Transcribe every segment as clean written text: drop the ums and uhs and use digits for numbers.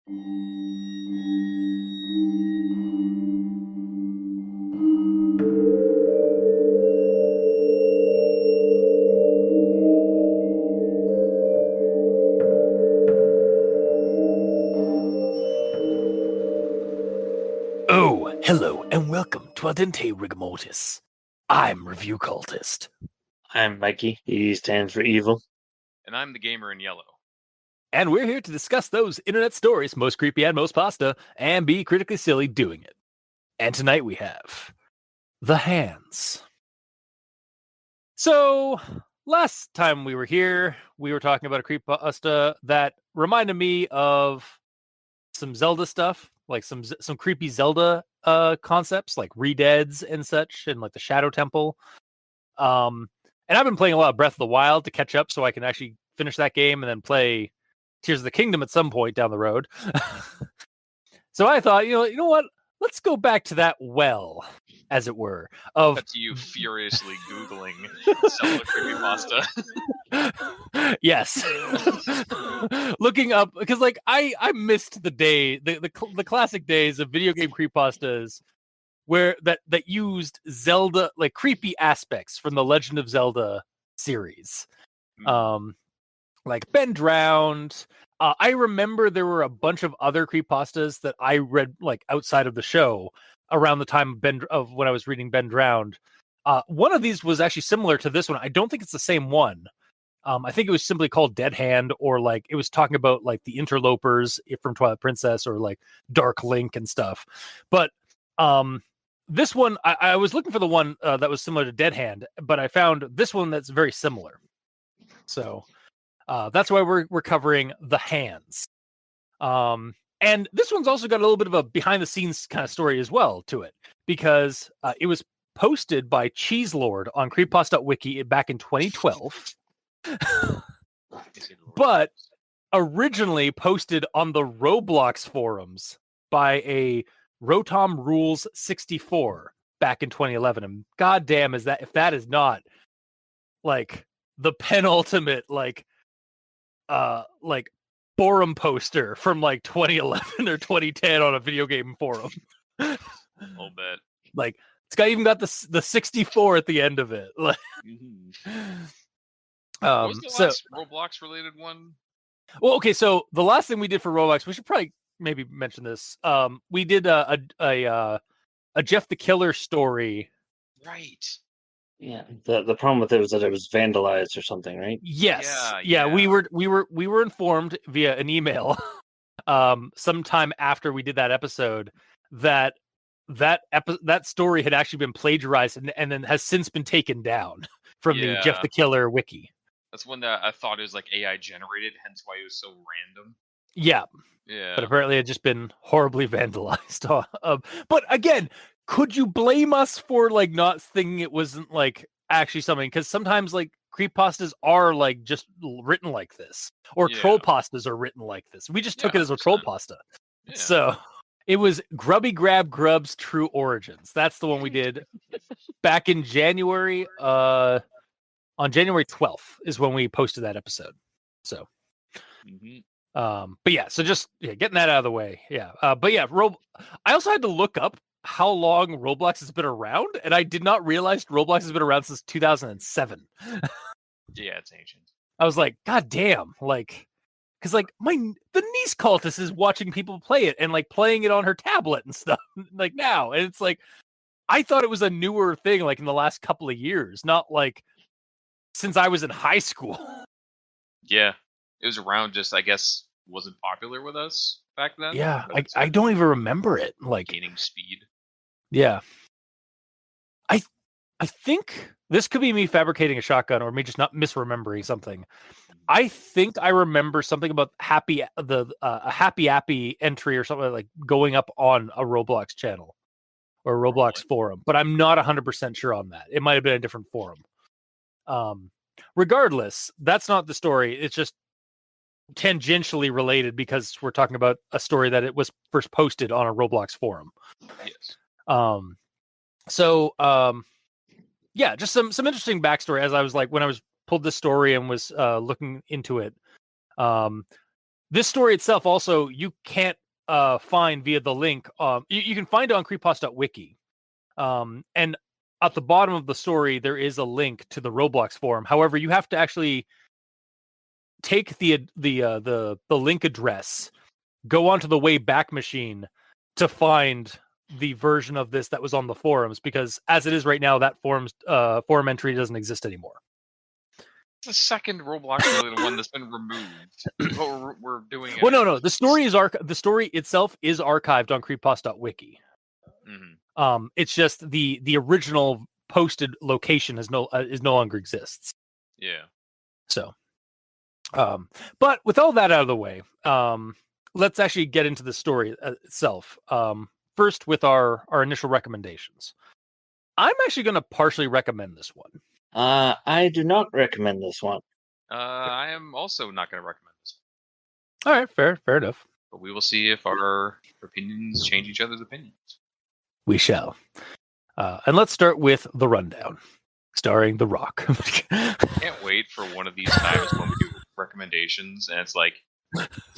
Oh, hello, and welcome to Aldente Rigamortis. I'm Review Cultist. I'm Mikey. E stands for evil. And I'm the gamer in yellow. And we're here to discuss those internet stories, most creepy and most pasta, and be critically silly doing it. And tonight we have The Hands. So, last time we were here, we were talking about a creepypasta that reminded me of some Zelda stuff, like some creepy Zelda concepts, like Redeads and such, and like the Shadow Temple. And I've been playing a lot of Breath of the Wild to catch up so I can actually finish that game and then play Tears of the Kingdom at some point down the road. So I thought, you know what? Let's go back to that well, as it were. That's you furiously Googling Zelda creepypasta. Yes. Looking up, because like I missed the day, the classic days of video game creepypastas where that used Zelda, like creepy aspects from the Legend of Zelda series. Like Ben Drowned. I remember there were a bunch of other creepypastas that I read like outside of the show around the time of when I was reading Ben Drowned. One of these was actually similar to this one. I don't think it's the same one. I think it was simply called Dead Hand, or like it was talking about like the interlopers from Twilight Princess, or like Dark Link and stuff. But this one, I was looking for the one that was similar to Dead Hand, but I found this one that's very similar. So that's why we're covering The Hands. And this one's also got a little bit of a behind the scenes kind of story as well to it, because it was posted by Cheeselord on creepypasta.wiki back in 2012. But originally posted on the Roblox forums by a Rotom Rules 64 back in 2011. And goddamn, if that is not like the penultimate like forum poster from like 2011 or 2010 on a video game forum. I'll bet. Like it's even got the 64 at the end of it. Like, what was the last Roblox related one? Well, okay, so the last thing we did for Roblox, we should probably maybe mention this. We did a Jeff the Killer story. Right. Yeah. The problem with it was that it was vandalized or something, right? Yes. Yeah. We were informed via an email sometime after we did that episode that story had actually been plagiarized and then has since been taken down from the Jeff the Killer wiki. That's one that I thought it was like AI generated, hence why it was so random. Yeah. But apparently it had just been horribly vandalized. But again, could you blame us for like not thinking it wasn't like actually something? Because sometimes like creepypastas are like just written like this, or troll pastas are written like this. We just took it as a troll pasta. Yeah. So it was Grubby Grab Grub's True Origins. That's the one we did back in January. On January 12th is when we posted that episode. So, but yeah, so just getting that out of the way. Yeah. But yeah, I also had to look up how long Roblox has been around, and I did not realize Roblox has been around since 2007. Yeah, it's ancient. I was like, God damn, like, because like the niece cultist is watching people play it and like playing it on her tablet and stuff like now, and it's like I thought it was a newer thing, like in the last couple of years, not like since I was in high school. Yeah, it was around, just I guess wasn't popular with us back then. Yeah, I don't even remember it. Like gaining speed. Yeah, I think this could be me fabricating a shotgun, or me just not misremembering something. I think I remember something about a Happy Appy entry or something like going up on a Roblox channel or a Roblox forum, but I'm not 100% sure on that. It might have been a different forum. Regardless, that's not the story. It's just tangentially related because we're talking about a story that it was first posted on a Roblox forum. Yes. Yeah, just some interesting backstory as I was like when I was pulled this story and was looking into it. This story itself also you can't find via the link. You can find it on creepypasta.wiki. And at the bottom of the story, there is a link to the Roblox forum. However, you have to actually take the link address, go onto the Wayback Machine to find the version of this that was on the forums, because as it is right now, that forum entry doesn't exist anymore. The second Roblox related one that's been removed. But we're doing it. Well, no. The story itself is archived on creepypasta.wiki. Mm-hmm. It's just the original posted location is no longer exists. Yeah. So, but with all that out of the way, let's actually get into the story itself. First, with our initial recommendations, I'm actually going to partially recommend this one. I do not recommend this one. I am also not going to recommend this All right, fair enough. But we will see if our opinions change each other's opinions. We shall. And let's start with The Rundown, starring The Rock. Can't wait for one of these times when we do recommendations, and it's like,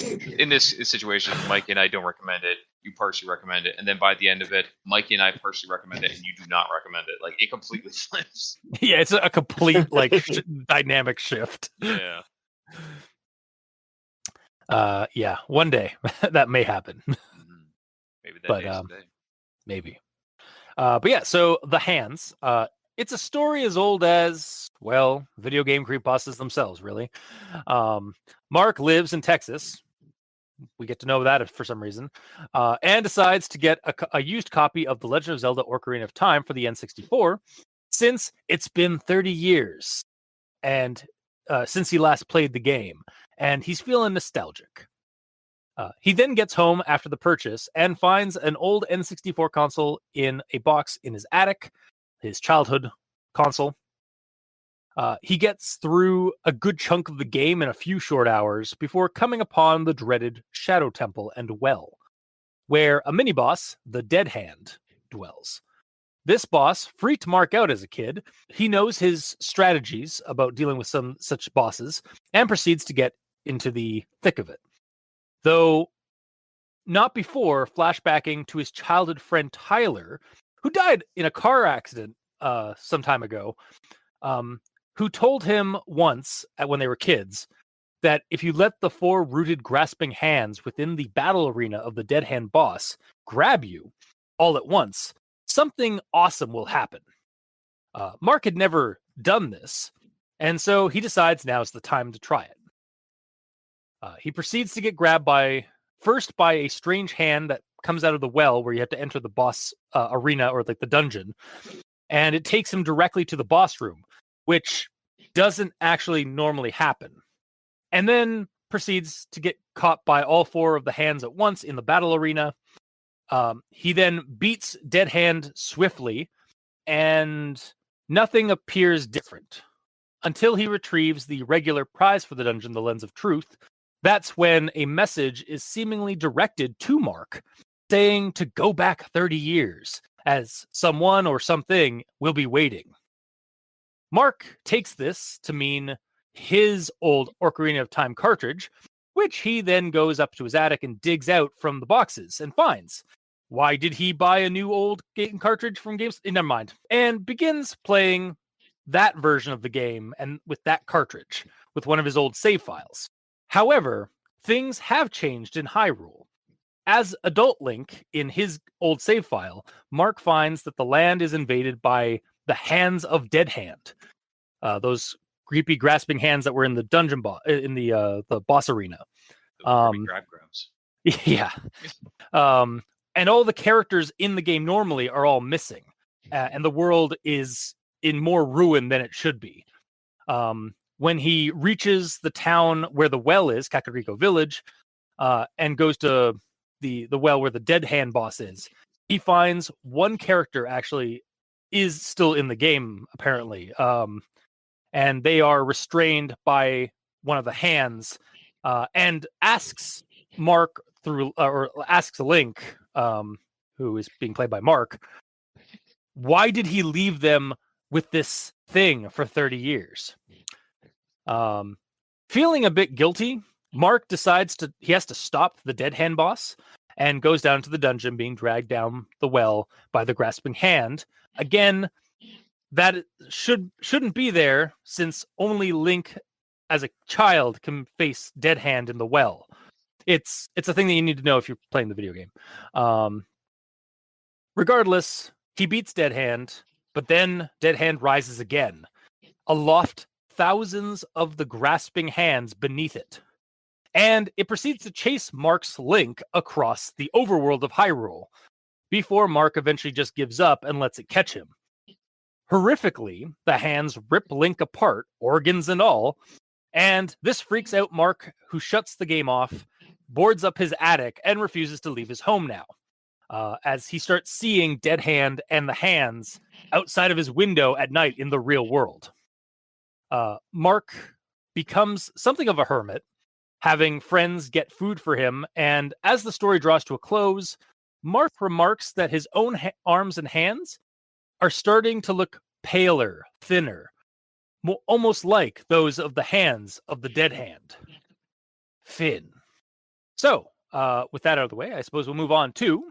in this situation, Mike and I don't recommend it, you partially recommend it, and then by the end of it, Mikey and I partially recommend it, and you do not recommend it. Like, it completely flips. Yeah, it's a complete dynamic shift. Yeah. Yeah, one day that may happen. Mm-hmm. Maybe that day's the day. Maybe. But yeah, so The Hands. It's a story as old as, well, video game creepypastas themselves, really. Mark lives in Texas. We get to know that for some reason. And decides to get a used copy of The Legend of Zelda Ocarina of Time for the N64, since it's been 30 years and since he last played the game, and he's feeling nostalgic. He then gets home after the purchase and finds an old N64 console in a box in his attic, his childhood console. He gets through a good chunk of the game in a few short hours before coming upon the dreaded Shadow Temple and Well, where a mini-boss, the Dead Hand, dwells. This boss freaked Mark out as a kid. He knows his strategies about dealing with some such bosses and proceeds to get into the thick of it. Though not before flashbacking to his childhood friend Tyler, who died in a car accident some time ago, who told him once, when they were kids, that if you let the four rooted grasping hands within the battle arena of the Dead Hand boss grab you all at once, something awesome will happen. Mark had never done this, and so he decides now's the time to try it. He proceeds to get grabbed by a strange hand that comes out of the well where you have to enter the boss arena, or like the dungeon, and it takes him directly to the boss room, which doesn't actually normally happen. And then proceeds to get caught by all four of the hands at once in the battle arena. He then beats Dead Hand swiftly, and nothing appears different until he retrieves the regular prize for the dungeon, the Lens of Truth. That's when a message is seemingly directed to Mark, saying to go back 30 years, as someone or something will be waiting. Mark takes this to mean his old Ocarina of Time cartridge, which he then goes up to his attic and digs out from the boxes and finds. Why did he buy a new old game cartridge from games? Never mind. And begins playing that version of the game and with that cartridge, with one of his old save files. However, things have changed in Hyrule. As adult Link, in his old save file, Mark finds that the land is invaded by the Hands of Dead Hand. Those creepy grasping hands that were in the dungeon in the boss arena. Grabs. Yeah. And all the characters in the game normally are all missing. And the world is in more ruin than it should be. When he reaches the town where the well is, Kakariko Village, and goes to the well where the Dead Hand boss is, he finds one character actually is still in the game, apparently. And they are restrained by one of the hands, and asks Mark or asks Link, who is being played by Mark, why did he leave them with this thing for 30 years? Feeling a bit guilty, Mark decides he has to stop the dead hand boss and goes down to the dungeon, being dragged down the well by the grasping hand. Again, that shouldn't be there, since only Link as a child can face dead hand in the well. It's a thing that you need to know if you're playing the video game. Regardless, he beats Dead Hand, but then Dead Hand rises again, aloft thousands of the grasping hands beneath it. And it proceeds to chase Mark's Link across the overworld of Hyrule, before Mark eventually just gives up and lets it catch him. Horrifically, the hands rip Link apart, organs and all, and this freaks out Mark, who shuts the game off, boards up his attic, and refuses to leave his home now, as he starts seeing Dead Hand and the hands outside of his window at night in the real world. Mark becomes something of a hermit, having friends get food for him, and as the story draws to a close, Mark remarks that his own arms and hands are starting to look paler, thinner, almost like those of the hands of the Dead Hand. Finn. So, with that out of the way, I suppose we'll move on to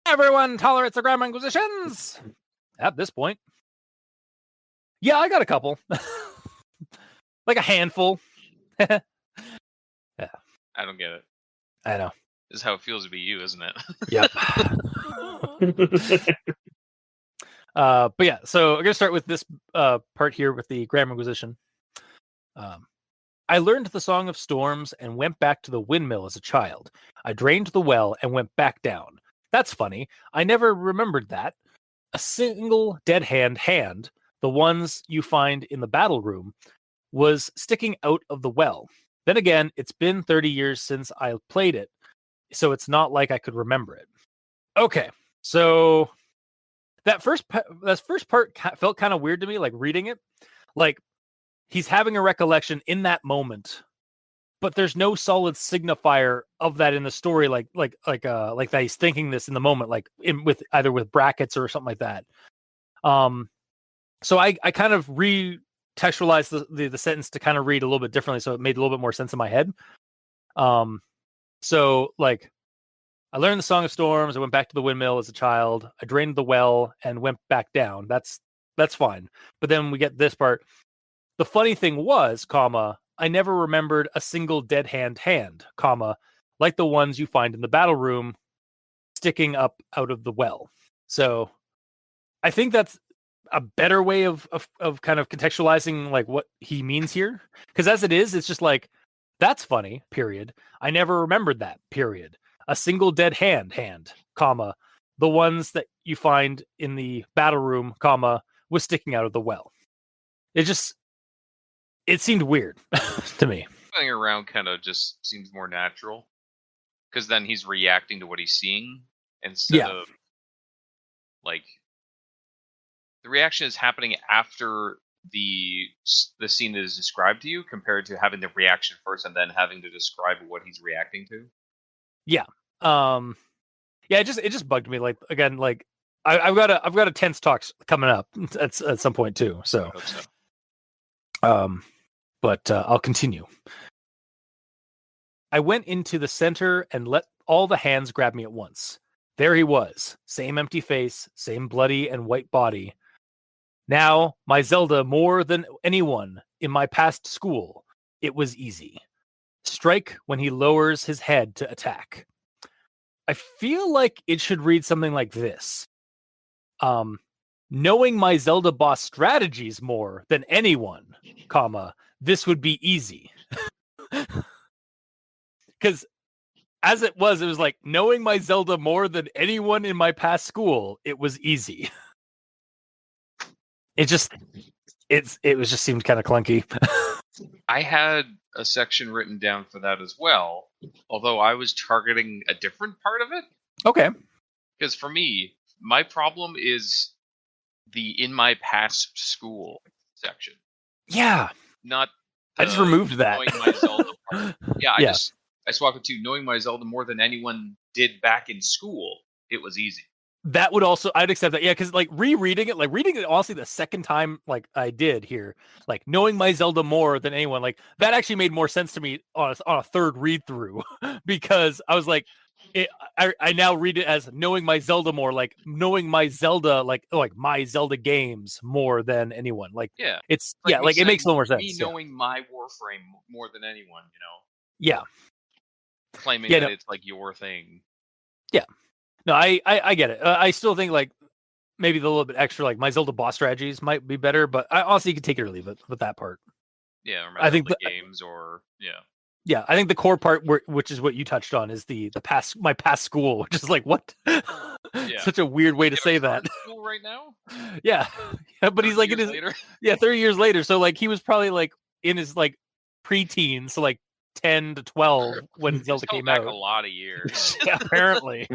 everyone tolerates the grammar inquisitions at this point. Yeah, I got a couple. Like a handful. Yeah. I don't get it. I know. This is how it feels to be you, isn't it? Yep. But yeah, so I'm going to start with this part here with the Grammar Inquisition. I learned the Song of Storms and went back to the windmill as a child. I drained the well and went back down. That's funny. I never remembered that. A single dead hand, the ones you find in the battle room, was sticking out of the well. Then again, it's been 30 years since I played it, so it's not like I could remember it. Okay, so that first part felt kind of weird to me, like reading it. Like, he's having a recollection in that moment, but there's no solid signifier of that in the story, like that he's thinking this in the moment, like with either with brackets or something like that. So I kind of retextualized the sentence to kind of read a little bit differently, so it made a little bit more sense in my head. So like, I learned the Song of Storms. I went back to the windmill as a child. I drained the well and went back down. That's fine. But then we get this part. The funny thing was, comma, I never remembered a single dead hand, comma, like the ones you find in the battle room sticking up out of the well. So I think that's a better way of kind of contextualizing like what he means here. Because as it is, it's just like, that's funny, period. I never remembered that, period. A single dead hand, comma, the ones that you find in the battle room, comma, was sticking out of the well. It seemed weird to me. Going around kind of just seems more natural, because then he's reacting to what he's seeing instead of like the reaction is happening after the scene is described to you, compared to having the reaction first and then having to describe what he's reacting to. Yeah. Yeah, it just bugged me. Like, again, like I've got a tense talks coming up at some point too. So, I hope so. But I'll continue. I went into the center and let all the hands grab me at once. There he was, same empty face, same bloody and white body. Now, my Zelda, more than anyone in my past school, it was easy. Strike when he lowers his head to attack. I feel like it should read something like this. Knowing my Zelda boss strategies more than anyone, comma, this would be easy. Because as it was like, knowing my Zelda more than anyone in my past school, it was easy. It just seemed kind of clunky. I had a section written down for that as well, although I was targeting a different part of it. Okay. Because for me, my problem is the in my past school section. Yeah. Not I just removed that. Knowing my Zelda part. Yeah, I swapped it to knowing my Zelda more than anyone did back in school. It was easy. That would also, I'd accept that. Yeah, because like reading it honestly the second time like I did here, like knowing my Zelda more than anyone, like that actually made more sense to me on a third read through because I was like, I now read it as knowing my Zelda more, like knowing my Zelda, like my Zelda games more than anyone. Like Yeah, it's like me it makes a saying, little more sense. me knowing my Warframe more than anyone, Yeah. claiming Yeah. that No, it's like your thing. yeah. No, I get it. I still think like maybe the little bit extra, like my Zelda boss strategies might be better, but I honestly you can take it or leave it with that part. Yeah, or my I think Zelda games, or yeah, I think the core part, which is what you touched on, is the past my past school, which is like what, such a weird way to say that. School right now. Yeah, yeah, but he's like in his later. 30 years later, so like he was probably like in his like preteen, so like 10 to 12 when Zelda came back out. A lot of years. Yeah, apparently.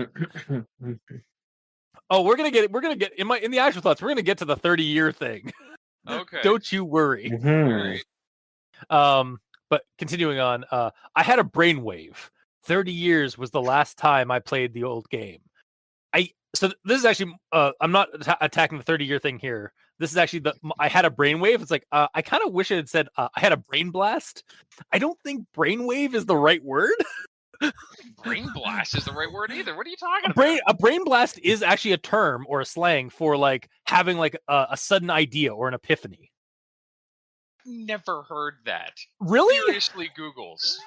Oh, we're gonna get in the actual thoughts. We're gonna get to the 30-year thing. Okay. Don't you worry. Mhm. But continuing on, I had a brainwave. 30 years was the last time I played the old game. So this is actually I'm not attacking the 30-year thing here. This is actually I had a brainwave. It's like I kind of wish it had said I had a brain blast. I don't think brainwave is the right word. Brain blast is the right word either. What are you talking about? A brain blast is actually a term or a slang for like having like a sudden idea or an epiphany. Never heard that. Really? Seriously, Googles.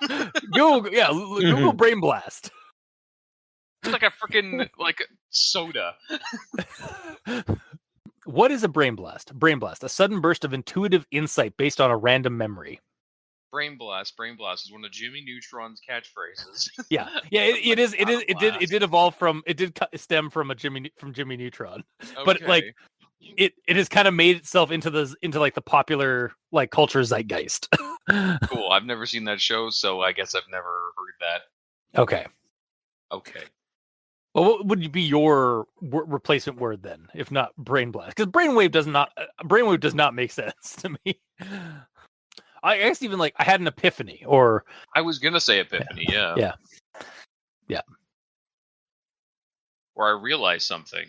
Google brain blast. It's like a freaking like soda. What is a brain blast? Brain blast, a sudden burst of intuitive insight based on a random memory. Brain blast is one of Jimmy Neutron's catchphrases. Yeah, it is. It did evolve from. It did stem from Jimmy Neutron, but like it has kind of made itself into like the popular like culture zeitgeist. Cool. I've never seen that show, so I guess I've never heard that. Okay. Well, what would be your replacement word then, if not brain blast? Because brainwave does not make sense to me. I guess even like I had an epiphany, or I was gonna say epiphany, yeah. Or I realized something.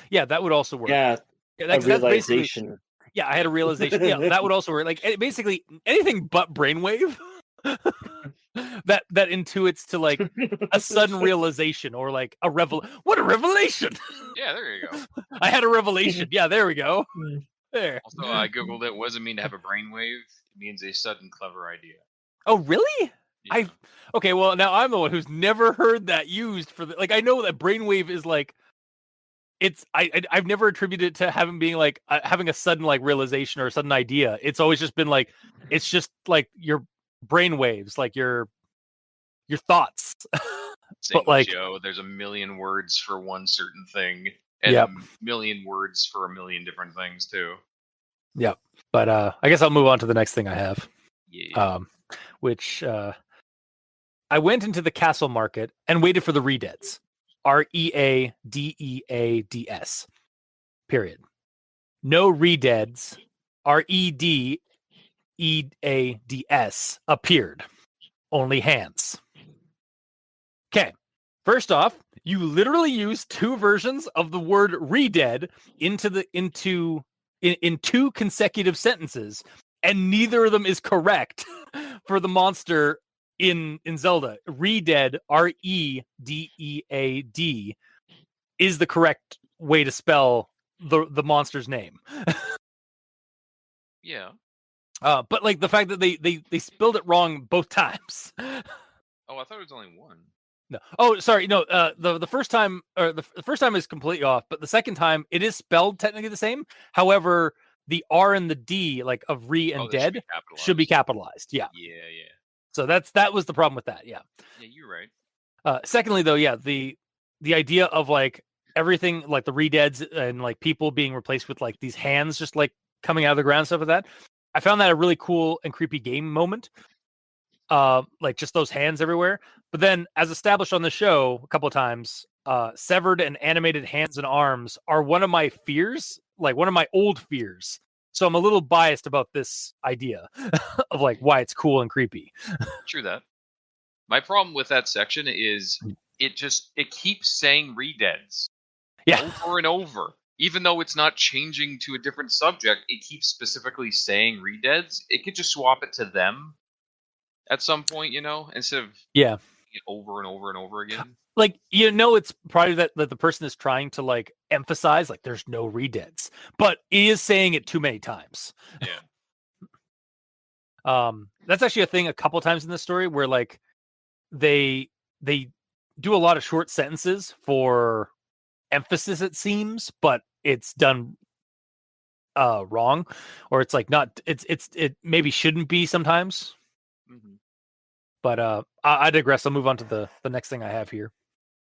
Yeah, that would also work. Yeah, a realization. Yeah, I had a realization. Yeah, that would also work. Like basically anything but brainwave that intuits to like a sudden realization or like a What a revelation! Yeah, there you go. I had a revelation. Yeah, there we go. There. Also, I googled it. What does it mean to have a brainwave? It means a sudden clever idea. Oh, really? Yeah. Okay. Well, now I'm the one who's never heard that used for I know that brainwave is like. I've never attributed it to having being like having a sudden like realization or a sudden idea. It's always just been like it's just like your brain waves, like your thoughts. But like Joe, there's a million words for one certain thing, and a million words for a million different things too. Yep. But I guess I'll move on to the next thing I have. Yeah. Which I went into the castle market and waited for the Redeads. Readeads. Period. No Redeads. Redeads appeared. Only hands. Okay. First off, you literally use two versions of the word redead in two consecutive sentences, and neither of them is correct for the monster in Zelda. Redead, Redead, is the correct way to spell the monster's name. Yeah. But like the fact that they spelled it wrong both times. Oh, I thought it was only one. No. Oh, sorry. No. The first time, or the first time is completely off, but the second time it is spelled technically the same. However, the R and the D, like of re and dead, should be capitalized. Yeah. Yeah. So that was the problem with that. Yeah. Yeah, you're right. Secondly, though, yeah, the idea of like everything, like the redeads and like people being replaced with like these hands just like coming out of the ground and stuff like that. I found that a really cool and creepy game moment. Like just those hands everywhere. But then, as established on the show a couple of times, severed and animated hands and arms are one of my fears, like one of my old fears. So I'm a little biased about this idea of like why it's cool and creepy. True that. My problem with that section is it keeps saying redeads. Yeah. over and over. Even though it's not changing to a different subject, it keeps specifically saying redeads. It could just swap it to them at some point, instead of Yeah. over and over and over again. Like, it's probably that the person is trying to like emphasize like there's no redeads, but he is saying it too many times. Yeah. That's actually a thing a couple times in this story where like they do a lot of short sentences for emphasis, it seems, but it's done wrong, or it's like not it maybe shouldn't be sometimes. Mm-hmm. But I digress. I'll move on to the next thing I have here.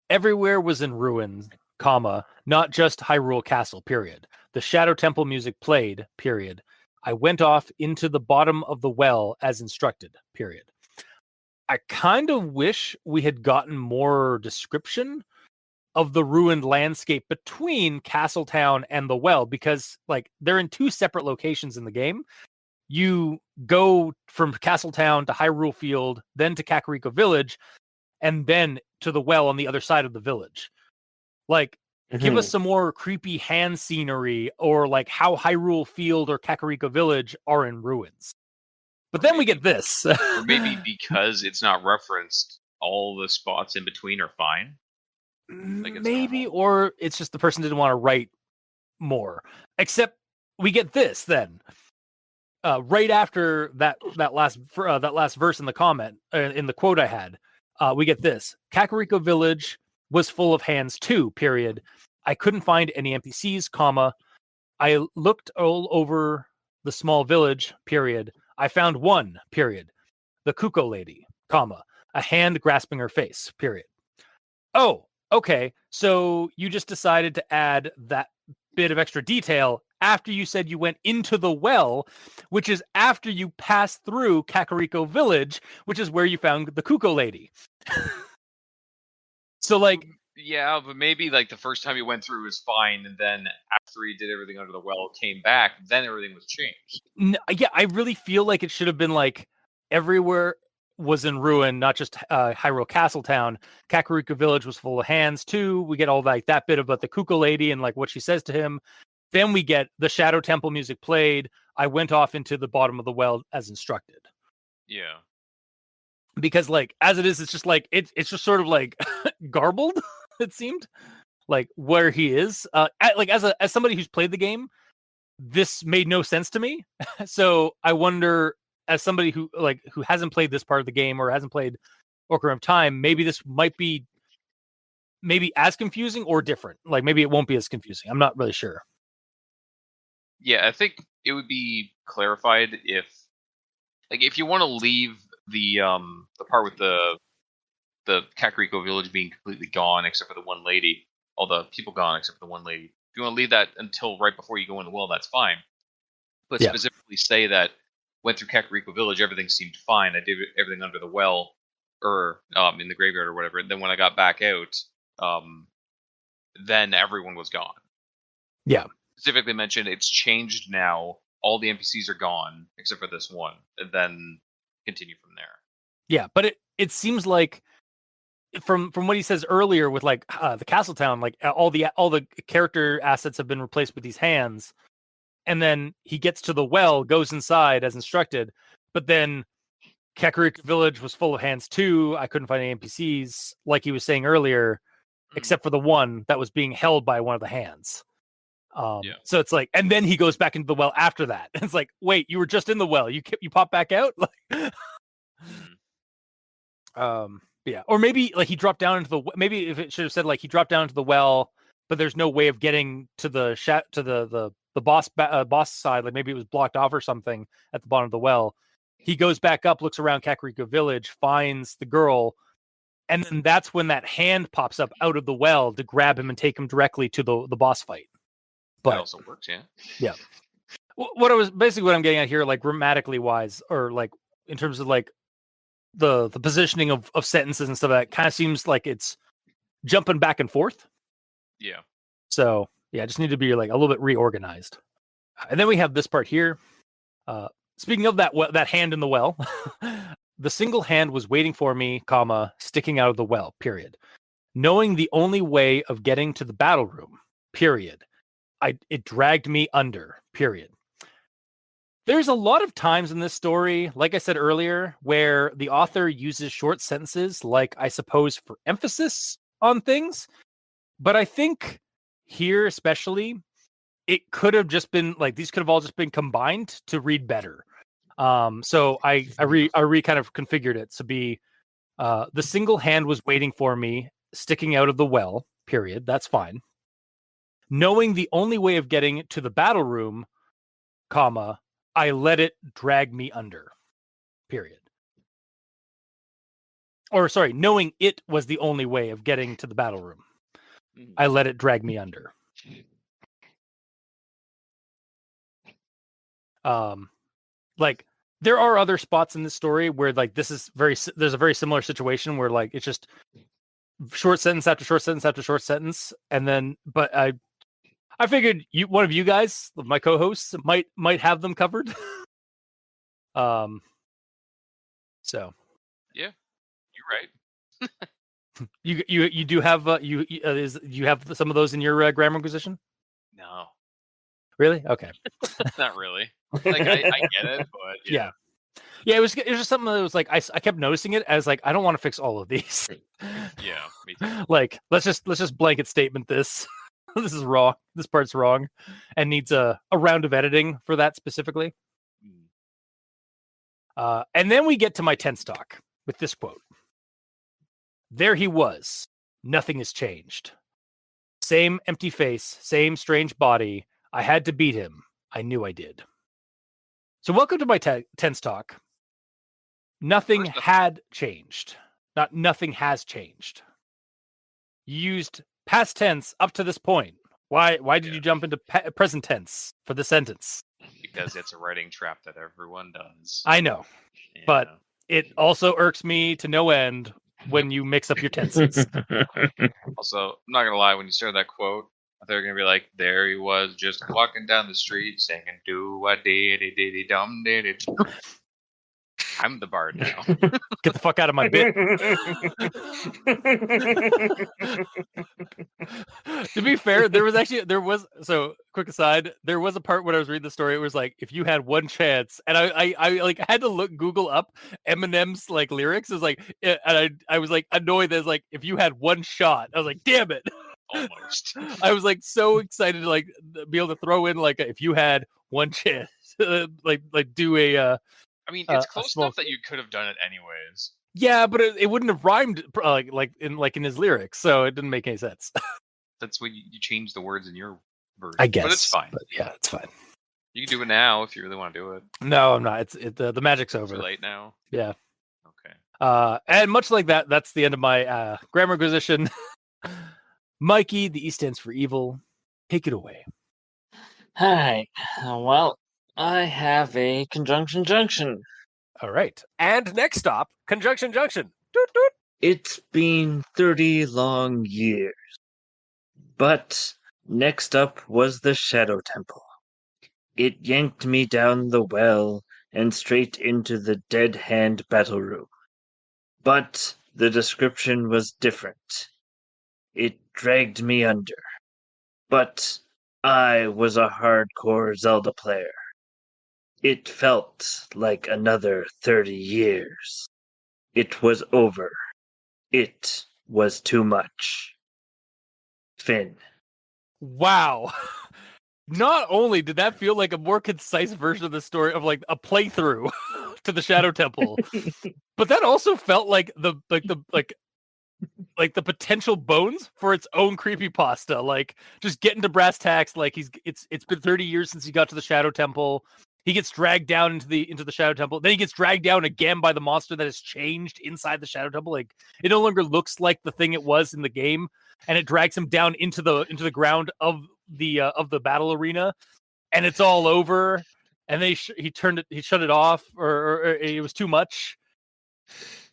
Everywhere was in ruins, comma, not just Hyrule Castle, period. The Shadow Temple music played, period. I went off into the bottom of the well as instructed, period. I kind of wish we had gotten more description of the ruined landscape between Castletown and the well, because like they're in two separate locations in the game. You go from Castletown to Hyrule Field, then to Kakariko Village, and then to the well on the other side of the village. Like, give us some more creepy hand scenery, or like how Hyrule Field or Kakariko Village are in ruins. But then we get this. Or maybe because it's not referenced, all the spots in between are fine. Like Maybe, or it's just the person didn't want to write more. Except we get this then. Right after that last verse in the comment, in the quote I had, we get this. Kakariko Village was full of hands too, period. I couldn't find any NPCs, comma. I looked all over the small village, period. I found one, period. The Kuko lady, comma. A hand grasping her face, period. Oh, okay. So you just decided to add that bit of extra detail after you said you went into the well, which is after you passed through Kakariko Village, which is where you found the Kuko lady. So like, yeah, but maybe like the first time he went through was fine, and then after he did everything under the well, came back, then everything was changed. Yeah, I really feel like it should have been like everywhere was in ruin, not just Hyrule Castletown. Kakariko Village was full of hands too. We get all like that bit about the Kuko lady and like what she says to him. Then we get the Shadow Temple music played. I went off into the bottom of the well as instructed. Yeah. Because like as it is, it's just like it's just sort of like garbled. It seemed like where he is. Like as somebody who's played the game, this made no sense to me. So I wonder, as somebody who hasn't played this part of the game or hasn't played Ocarina of Time, maybe this might be maybe as confusing or different. Like maybe it won't be as confusing. I'm not really sure. Yeah, I think it would be clarified if you want to leave the part with the Kakariko Village being completely gone except for the one lady, all the people gone except for the one lady. If you want to leave that until right before you go in the well, that's fine. But specifically say that went through Kakariko Village, everything seemed fine. I did everything under the well or in the graveyard or whatever. And then when I got back out, then everyone was gone. Yeah. Specifically mentioned it's changed now. All the NPCs are gone except for this one, and then continue from there. Yeah, but it seems like from what he says earlier with like the Castletown, like all the character assets have been replaced with these hands, and then he gets to the well, goes inside as instructed, but then Kakariko Village was full of hands too. I couldn't find any NPCs, like he was saying earlier, except for the one that was being held by one of the hands. So it's like, and then he goes back into the well after that. It's like, wait, you were just in the well. You pop back out. Yeah, or maybe like he dropped down into the. Maybe if it should have said like he dropped down into the well, but there's no way of getting to the boss side. Like maybe it was blocked off or something at the bottom of the well. He goes back up, looks around Kakariko Village, finds the girl, and then that's when that hand pops up out of the well to grab him and take him directly to the boss fight. But that also works, yeah. Yeah. What I'm getting at here, like grammatically wise, or like in terms of like the positioning of sentences and stuff, that kind of seems like it's jumping back and forth. Yeah. So yeah, I just need to be like a little bit reorganized. And then we have this part here. Speaking of that hand in the well, the single hand was waiting for me, comma, sticking out of the well, period. Knowing the only way of getting to the battle room, period. It dragged me under, period. There's a lot of times in this story, like I said earlier, where the author uses short sentences, like I suppose for emphasis on things. But I think here, especially, it could have just been like these could have all just been combined to read better. So I kind of configured it to be the single hand was waiting for me, sticking out of the well, period. That's fine. Knowing the only way of getting to the battle room, comma, I let it drag me under, period. Or sorry, knowing it was the only way of getting to the battle room, I let it drag me under. Like there are other spots in this story where like there's a very similar situation where like it's just short sentence after short sentence after short sentence, and then but I figured one of you guys, my co-hosts, might have them covered. So yeah, you're right. you do have you have some of those in your grammar acquisition? No, really? Okay. Not really. Like I get it, but yeah. It was just something that was like I kept noticing it as like I don't want to fix all of these. Yeah, me too. Like let's just blanket statement this. This is wrong. This part's wrong, and needs a round of editing for that specifically. And then we get to my tense talk with this quote. There he was. Nothing has changed. Same empty face, same strange body. I had to beat him. I knew I did. So welcome to my tense talk. Nothing had changed. Nothing has changed. You used past tense up to this point. Why did you jump into present tense for the sentence? Because it's a writing trap that everyone does. I know. Yeah. But it also irks me to no end when you mix up your tenses. Also, I'm not going to lie, when you started that quote, I thought you were going to be like, there he was just walking down the street singing, do-a-dee-dee-dee-dum-dee-dee. I'm the bard now. Get the fuck out of my bit. To be fair, there was so quick aside, there was a part when I was reading the story, it was like, if you had one chance, and I like had to Google up Eminem's like lyrics. It was like, and I was like annoyed that it's like, if you had one shot, I was like, damn it. Almost. I was like so excited to like be able to throw in like if you had one chance, like do a. I mean, it's close enough that you could have done it anyways. Yeah, but it wouldn't have rhymed like in his lyrics, so it didn't make any sense. That's when you change the words in your version. I guess, but it's fine. But yeah, it's fine. You can do it now if you really want to do it. No, I'm not. The magic's over. Too late now. Yeah. Okay. And much like that, that's the end of my grammar acquisition. Mikey, the E stands for evil. Take it away. Hi. Well, I have a conjunction junction. All right. And next stop, conjunction junction. Doot, doot. It's been 30 long years. But next up was the Shadow Temple. It yanked me down the well and straight into the Dead Hand battle room. But the description was different. It dragged me under. But I was a hardcore Zelda player. It felt like another 30 years. It was over. It was too much. Finn. Wow. Not only did that feel like a more concise version of the story of like a playthrough to the Shadow Temple, but that also felt like the potential bones for its own creepypasta. Like just getting to brass tacks. Like it's been 30 years since he got to the Shadow Temple. He gets dragged down into the Shadow Temple. Then he gets dragged down again by the monster that has changed inside the Shadow Temple. Like it no longer looks like the thing it was in the game, and it drags him down into the ground of the battle arena, and it's all over. And he shut it off, or it was too much,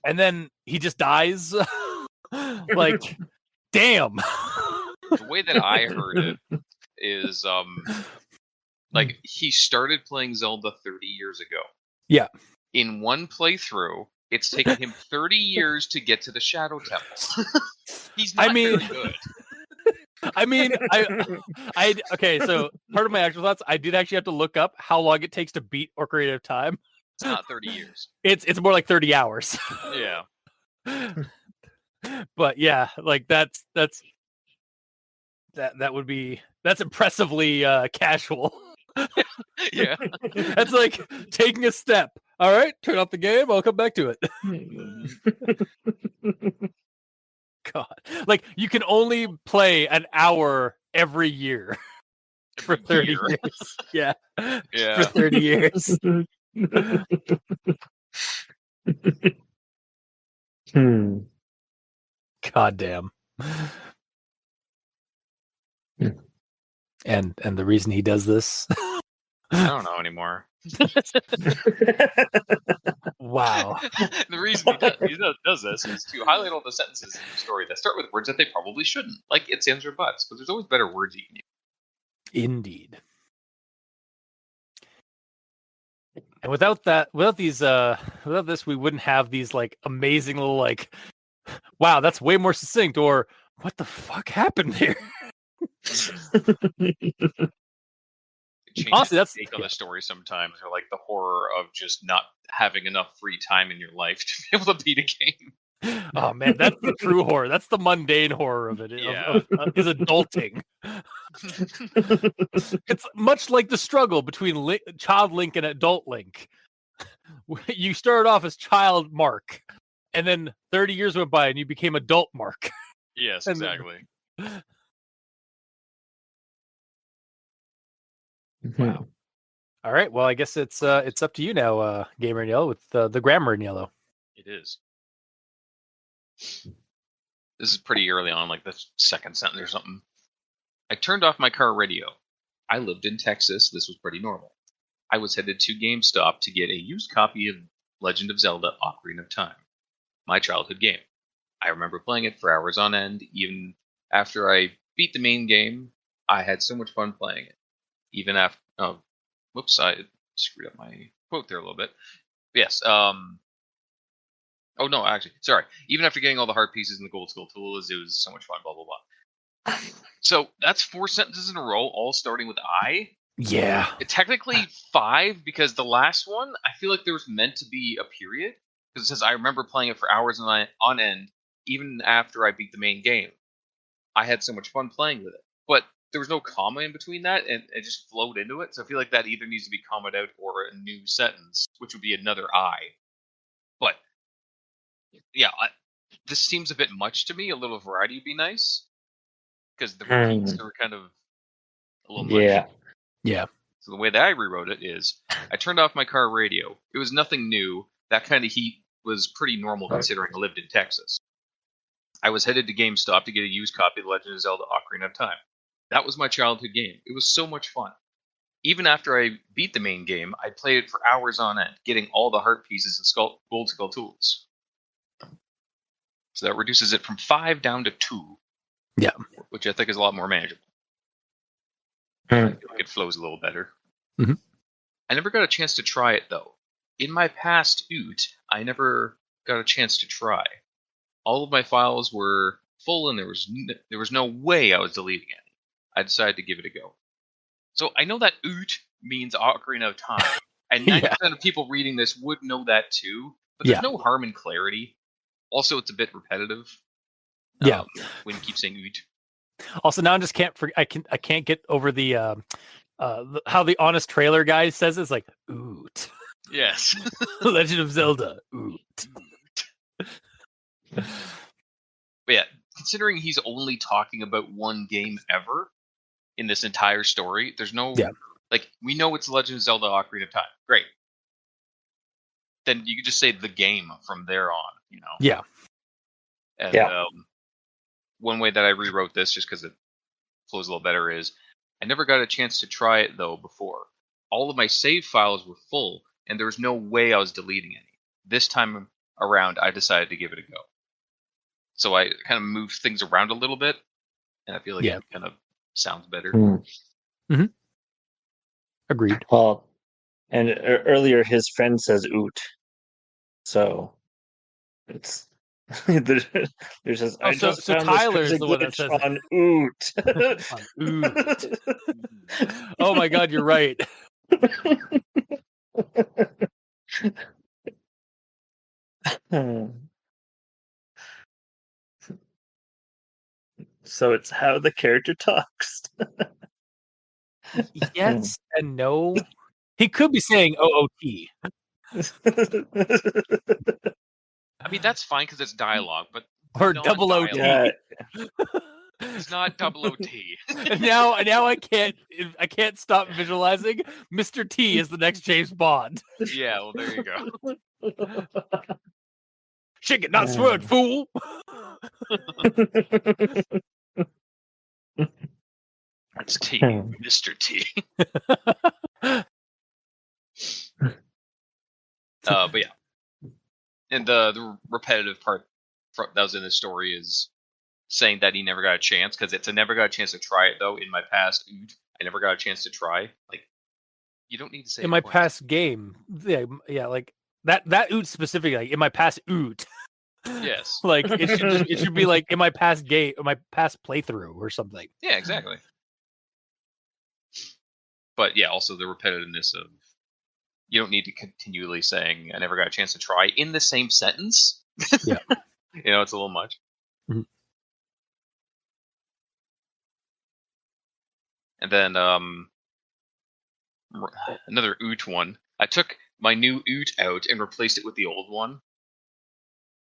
and then he just dies. Like, damn. The way that I heard it is like he started playing Zelda 30 years ago. Yeah. In one playthrough, it's taken him 30 years to get to the Shadow Temple. He's not very good. I mean, okay. So part of my actual thoughts, I did actually have to look up how long it takes to beat Ocarina of Time. It's not 30 years. It's more like 30 hours. Yeah. But yeah, like that's impressively casual. Yeah. That's like taking a step. All right, turn off the game. I'll come back to it. God, like you can only play an hour every year for 30 years. Yeah. Yeah. For 30 years. God damn. And the reason he does this. I don't know anymore. Wow. The reason he does this is to highlight all the sentences in the story that start with words that they probably shouldn't, like it's, ands, or buts, because there's always better words you can use. Indeed. And without this, we wouldn't have these like amazing little like, wow, that's way more succinct, or what the fuck happened there? Honestly, that's take on the story sometimes, or like the horror of just not having enough free time in your life to be able to beat a game. Oh man, that's the true horror. That's the mundane horror of it. Yeah. Is adulting. It's much like the struggle between child Link and adult Link. You started off as child Mark, and then 30 years went by, and you became adult Mark. Yes, exactly. Wow. All right. Well, I guess it's up to you now, Gamer in Yellow, with the grammar in yellow. It is. This is pretty early on, like the second sentence or something. I turned off my car radio. I lived in Texas. This was pretty normal. I was headed to GameStop to get a used copy of Legend of Zelda: Ocarina of Time, my childhood game. I remember playing it for hours on end. Even after I beat the main game, I had so much fun playing it. Even after... Oh, whoops, I screwed up my quote there a little bit. Yes, Oh, no, actually, sorry. Even after getting all the heart pieces and the gold skull tools, it was so much fun, blah, blah, blah. So that's 4 sentences in a row, all starting with I. Yeah. Technically 5, because the last one, I feel like there was meant to be a period. Because it says, I remember playing it for hours on end, even after I beat the main game. I had so much fun playing with it. But there was no comma in between that, and it just flowed into it. So I feel like that either needs to be commaed out or a new sentence, which would be another I. But yeah, this seems a bit much to me. A little variety would be nice, because the repeats are kind of a little much. Yeah. So the way that I rewrote it is, I turned off my car radio. It was nothing new. That kind of heat was pretty normal considering I lived in Texas. I was headed to GameStop to get a used copy of The Legend of Zelda: Ocarina of Time. That was my childhood game. It was so much fun. Even after I beat the main game, I played it for hours on end, getting all the heart pieces and gold skull tools. So that reduces it from 5 down to 2. Yeah. Which I think is a lot more manageable. Hmm. I feel like it flows a little better. Mhm. I never got a chance to try it, though. In my past OOT, I never got a chance to try. All of my files were full, and there was no way I was deleting any. I decided to give it a go. So I know that OOT means Ocarina of Time, and 90% of people reading this would know that too, but there's no harm in clarity. Also, it's a bit repetitive. Yeah. When you keep saying OOT. Also, now I just can't. I can't get over the how the honest trailer guy says it's like oot. Yes. Legend of Zelda oot. But yeah, considering he's only talking about one game ever in this entire story, there's no like, we know it's Legend of Zelda: Ocarina of Time. Great. Then you could just say the game from there on, you know. Yeah. And one way that I rewrote this, just because it flows a little better, is I never got a chance to try it though before. All of my save files were full, and there was no way I was deleting any. This time around, I decided to give it a go. So I kind of moved things around a little bit, and I feel like it kind of sounds better. Mm-hmm. Agreed. Well, and earlier his friend says oot, so it's There's just, I so just found Tyler's this the one that glitch says it. on Oot. On Oot. Oh my god, you're right. So it's how the character talks. Yes and no. He could be saying OOT. I mean, that's fine because it's dialogue, but Or not double OT. dialogue. Yeah. It's not double OT. And now I can't stop visualizing Mr. T as the next James Bond. Yeah, well, there you go. Shake it, not sword, fool. It's T, Mr. T. But yeah, and the repetitive part that was in the story is saying that he never got a chance because it's a never got a chance to try it though. In my past, I never got a chance to try. Like, you don't need to say In it my twice. past game, yeah, like that oot specifically, like in my past oot. Yes. Like it should be like in my past game, or my past playthrough, or something. Yeah, exactly. But yeah, also the repetitiveness of you don't need to continually saying I never got a chance to try in the same sentence. Yeah. It's a little much. Mhm. And then another oot one. I took my new oot out and replaced it with the old one.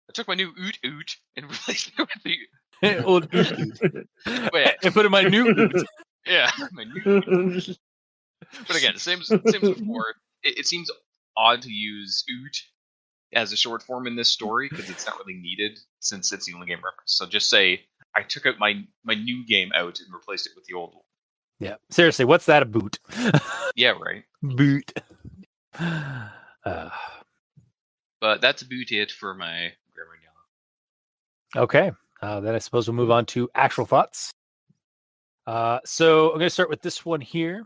I took my new oot and replaced it with the Old oot. But yeah. And put in my new oot. Yeah, my new oot. But again, same as before. It seems odd to use oot as a short form in this story because it's not really needed since it's the only game reference. So just say I took out my new game out and replaced it with the old one. Yeah, seriously, what's that a boot? Yeah, right. Boot. But that's about it for my grammar and yellow. Okay, then I suppose we'll move on to actual thoughts. So I'm going to start with this one here.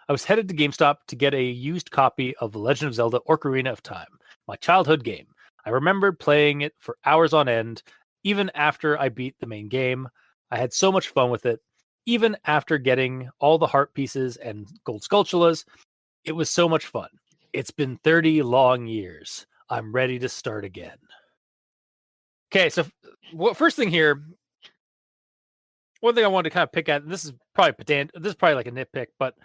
I was headed to GameStop to get a used copy of The Legend of Zelda Ocarina of Time, my childhood game. I remembered playing it for hours on end, even after I beat the main game. I had so much fun with it. Even after getting all the heart pieces and gold sculptulas, it was so much fun. It's been 30 long years. I'm ready to start again. Okay, so first thing here, one thing I wanted to kind of pick at, and this is probably like a nitpick, but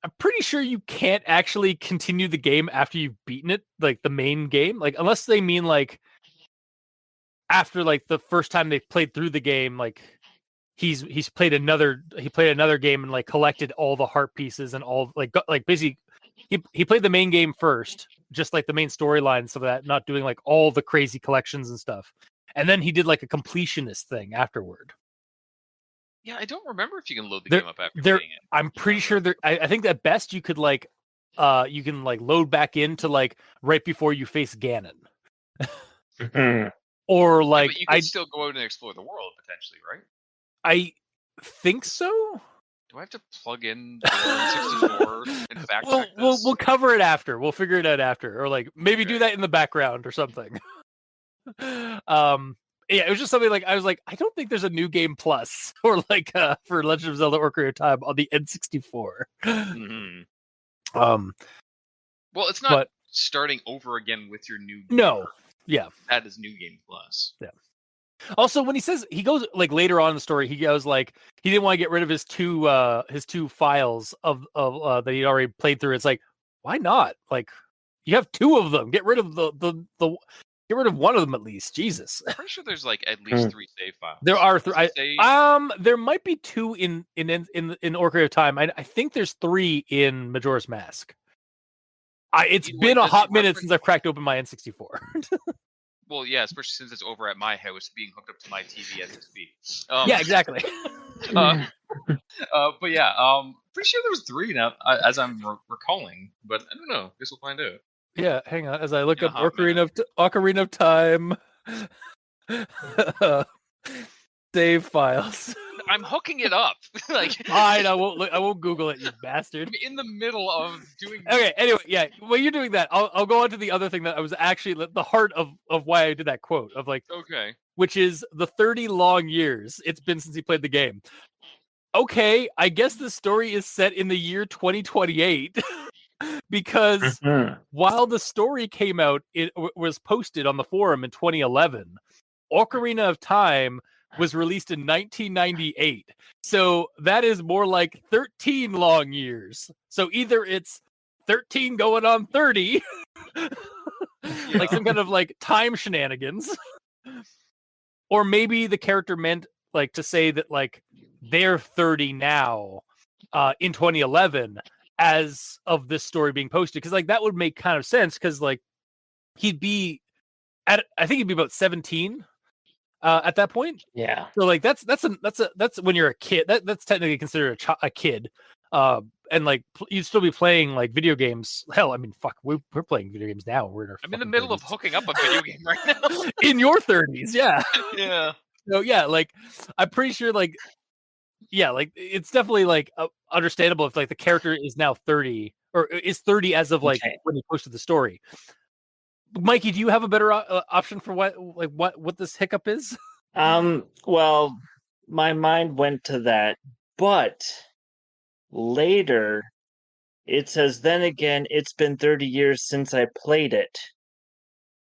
I'm pretty sure you can't actually continue the game after you've beaten it, like the main game, like unless they mean like after like the first time they played through the game, like he's played another game and like collected all the heart pieces and all like basically he played the main game first, just like the main storyline, so that not doing like all the crazy collections and stuff, and then he did like a completionist thing afterward. Yeah, I don't remember if you can load the game up after playing it. I'm pretty sure I think at best you could like you can like load back into like right before you face Ganon. Or like but you could still go out and explore the world potentially, right? I think so. Do I have to plug in the N64 and fact check this? We'll cover it after. We'll figure it out after, or like maybe do that in the background or something. Yeah, it was just something like I was like, I don't think there's a new game plus or like for Legend of Zelda Ocarina of Time on the N64. Mm-hmm. Well, it's not starting over again with your new game. No. Yeah. That is New Game Plus. Yeah. Also, when he goes like later on in the story, he goes like he didn't want to get rid of his two files of that he already played through. It's like, why not? Like, you have two of them. Get rid of get rid of one of them at least. Jesus. I'm pretty sure there's like at least 3 save files. There are 3. There might be 2 in Ocarina of Time. I think there's 3 in Majora's Mask. It's been a hot minute since I've cracked open my N64. Well, yeah, especially since it's over at my house, being hooked up to my TV as we speak. Yeah, exactly. But yeah, pretty sure there was 3 now, as I'm recalling. But I don't know. Guess we'll find out. Yeah, hang on. As I look up Ocarina of Time save files. I'm hooking it up. Like, Fine, I won't Google it, you bastard. I'm in the middle of doing. Okay, anyway, yeah, while you're doing that, I'll go on to the other thing that I was actually the heart of why I did that quote of like, Okay. which is the 30 long years it's been since he played the game. Okay, I guess the story is set in the year 2028 because while the story came out, it was posted on the forum in 2011. Ocarina of Time was released in 1998. So that is more like 13 long years. So either it's 13 going on 30, like some kind of like time shenanigans, or maybe the character meant like to say that like they're 30 now in 2011 as of this story being posted, because like that would make kind of sense, because like he'd be I think he'd be about 17 at that point. Yeah. So like that's when you're a kid. That's technically considered a kid. And like you'd still be playing like video games. Hell, I mean, fuck, we're playing video games now. I'm in the middle of hooking up a video game right now. In your 30s, yeah. Yeah. So yeah, like I'm pretty sure, like yeah, like it's definitely like understandable if like the character is now 30 or is 30 as of like when he posted the story. Mikey, do you have a better option for what this hiccup is? Well, my mind went to that, but later it says, then again, it's been 30 years since I played it.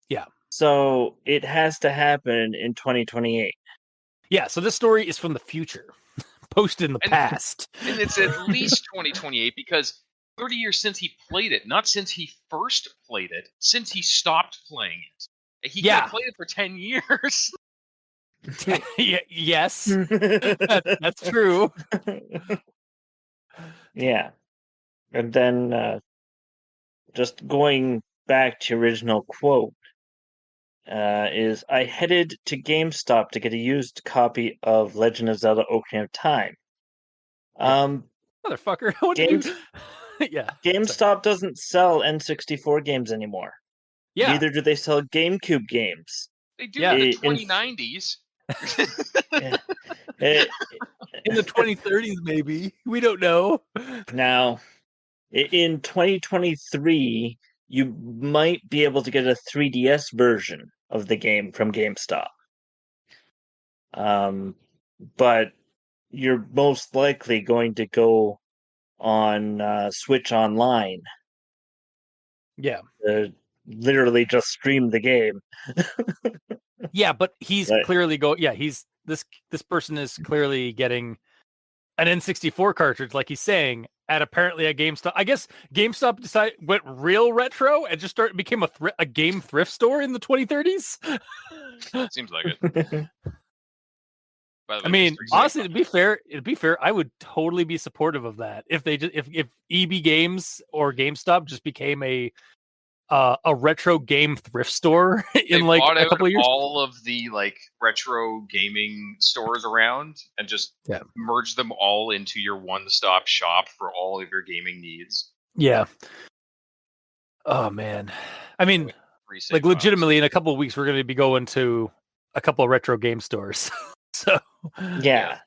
Yeah. So it has to happen in 2028. Yeah, so this story is from the future, posted in the past. And it's at least 2028 because 30 years since he played it, not since he first played it, since he stopped playing it. He could have played it for 10 years. Yes, that's true. Yeah. And then just going back to original quote, is I headed to GameStop to get a used copy of Legend of Zelda Ocarina of Time. Motherfucker. What did you... Yeah. GameStop doesn't sell N64 games anymore. Yeah. Neither do they sell GameCube games. They do in the 2090s. In the 2030s, maybe. We don't know. Now, in 2023, you might be able to get a 3DS version of the game from GameStop. But you're most likely going to go on Switch Online. Yeah. Literally just stream the game. Yeah, but he's clearly this person is clearly getting an N64 cartridge, like he's saying, at apparently a GameStop. I guess GameStop went real retro and just became a game thrift store in the 2030s. Seems like it. I mean, honestly, it'd be fair. I would totally be supportive of that if they just if EB Games or GameStop just became a retro game thrift store in like a couple of years. All of the like retro gaming stores around and just merge them all into your one-stop shop for all of your gaming needs. Yeah. Oh man, I mean, like legitimately, in a couple of weeks, we're going to be going to a couple of retro game stores. So yeah,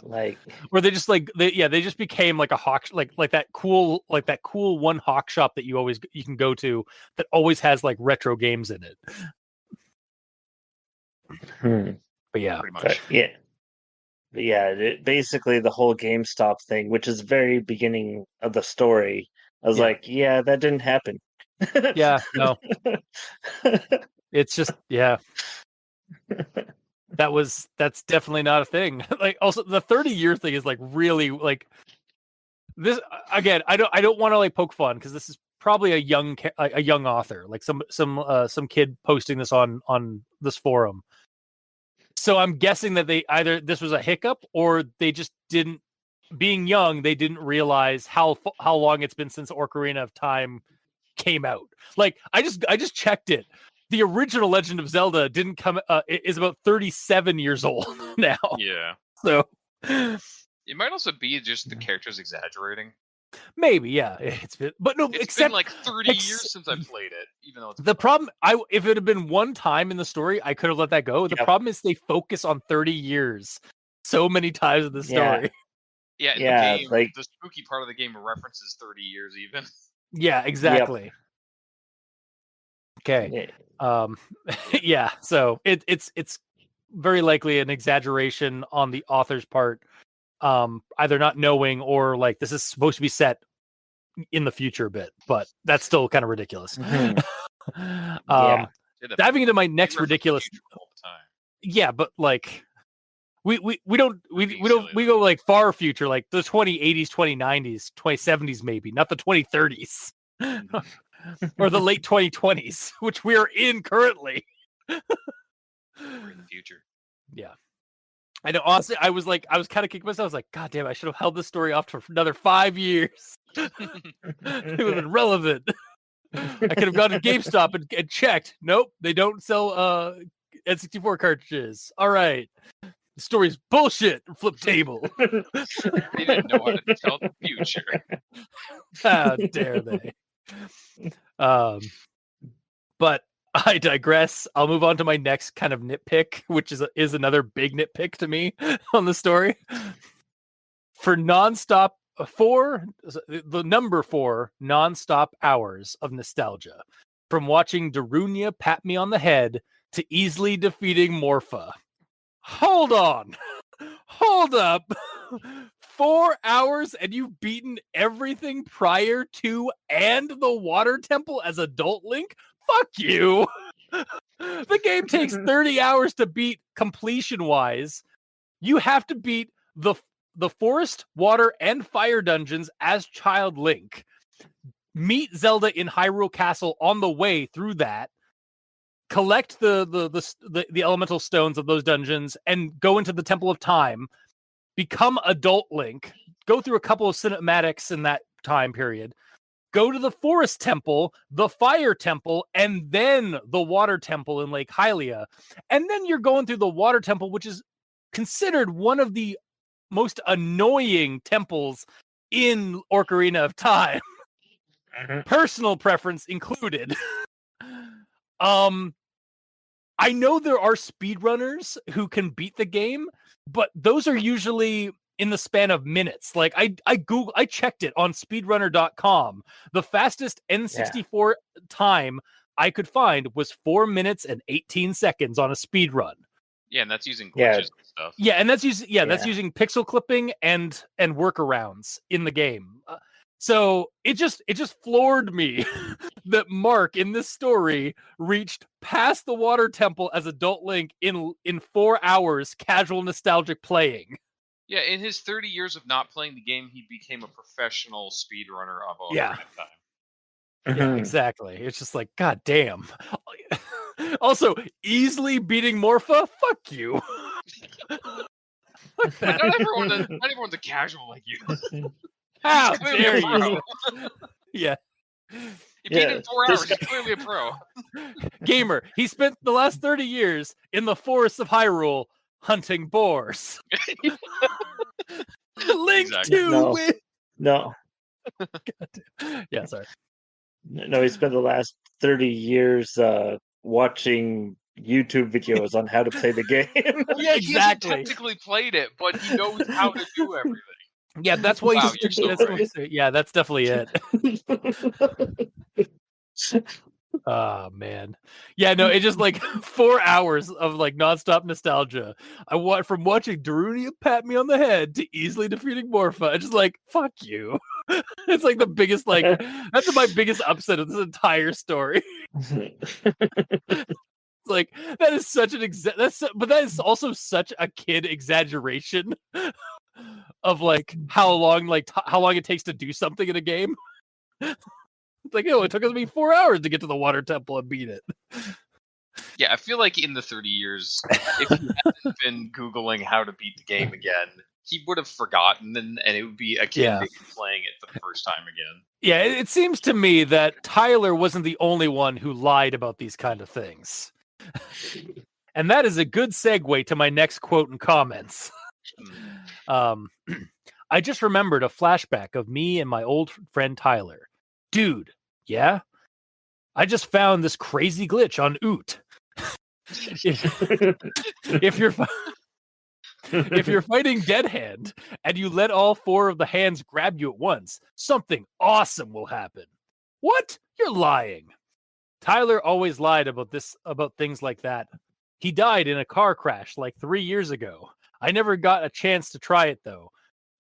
like where they just they just became like a hawk, like that cool one hawk shop that you can go to that always has like retro games in it. But yeah, pretty much. Basically the whole GameStop thing, which is the very beginning of the story. I was like, that didn't happen. Yeah, no, it's just that's definitely not a thing. Like also the 30-year thing is like really like this again. I don't want to like poke fun because this is probably a young author, like some kid posting this on this forum. So I'm guessing that they either this was a hiccup or they just didn't, being young, they didn't realize how long it's been since Ocarina of Time came out. Like I just checked it. The original Legend of Zelda didn't come is about 37 years old now. Yeah. So it might also be just the characters exaggerating. Maybe, yeah. It's been like 30 years since I played it, even though it's the problem. If it had been one time in the story, I could have let that go. The problem is they focus on 30 years so many times in the Yeah. story. Yeah, in Yeah, the game, like- the spooky part of the game references 30 years even. Yeah, exactly. Okay. Yeah. Yeah. So it's very likely an exaggeration on the author's part, either not knowing or like this is supposed to be set in the future a bit, but that's still kind of ridiculous. Mhm. um Yeah. diving into my They next reference the ridiculous future all the time. yeah, but like we don't Being we don't silly, we though. go like far future, like the 2080s, 2090s, 2070s, maybe not the 2030s or the late 2020s, which we are in currently. We're in the future. Yeah, I know. Honestly, I was kind of kicking myself. I was like, God damn, I should have held this story off for another 5 years. It would have been relevant. I could have gone to GameStop and checked. Nope, they don't sell N64 cartridges. All right, the story's bullshit. Flip table. They didn't know how to tell the future. How dare they? But I digress. I'll move on to my next kind of nitpick, which is another big nitpick to me on the story. For the number 4 nonstop hours of nostalgia, from watching Darunia pat me on the head to easily defeating Morpha. Hold on. Hold up. 4 hours and you've beaten everything prior to and the water temple as adult Link? Fuck you. The game takes 30 hours to beat completion wise. You have to beat the forest, water, and fire dungeons as child Link. Meet Zelda in Hyrule Castle on the way through that. Collect the elemental stones of those dungeons and go into the Temple of Time. Become adult Link. Go through a couple of cinematics in that time period. Go to the Forest Temple, the Fire Temple, and then the Water Temple in Lake Hylia. And then you're going through the Water Temple, which is considered one of the most annoying temples in Ocarina of Time. Personal preference included. I know there are speedrunners who can beat the game, but those are usually in the span of minutes. Like I checked it on speedrunner.com. The fastest N64 time I could find was 4 minutes and 18 seconds on a speed run. Yeah, and that's using glitches Yeah. and stuff. Yeah, and that's using pixel clipping and workarounds in the game. So it just floored me that Mark in this story reached past the water temple as adult Link in 4 hours casual nostalgic playing. Yeah, in his 30 years of not playing the game, he became a professional speedrunner of Ocarina Yeah. of Time. Yeah, exactly. It's just like, God damn. Also, easily beating Morpha? Fuck you. Fuck that. Not everyone's a casual like you. How He's clearly dare a pro. you? Yeah. He beat in 4 hours. He's clearly a pro. Gamer, he spent the last 30 years in the forests of Hyrule hunting boars. Link Exactly. to No. win. No, Yeah, sorry. no, he spent the last 30 years watching YouTube videos on how to play the game. Yeah, he hasn't Exactly. technically played it, but he knows how to do everything. Yeah, that's why Wow, he's you're so that's right. yeah, that's definitely it. Oh man, yeah, no, it's just like 4 hours of like nonstop nostalgia. From watching Darunia pat me on the head to easily defeating Morpha. It's just like fuck you. It's like the biggest that's my biggest upset of this entire story. Like that is such an but that is also such a kid exaggeration of like how long it takes to do something in a game. It's like, it took me 4 hours to get to the water temple and beat it. Yeah, I feel like in the 30 years, if he hadn't been Googling how to beat the game again, he would have forgotten, and it would be akin to him playing it for the first time again. Yeah, it seems to me that Tyler wasn't the only one who lied about these kind of things. And that is a good segue to my next quote and comments. I just remembered a flashback of me and my old friend Tyler. Dude, yeah? I just found this crazy glitch on Oot. If you're fighting Dead Hand and you let all 4 of the hands grab you at once, something awesome will happen. What? You're lying. Tyler always lied about things like that. He died in a car crash like 3 years ago. I never got a chance to try it though.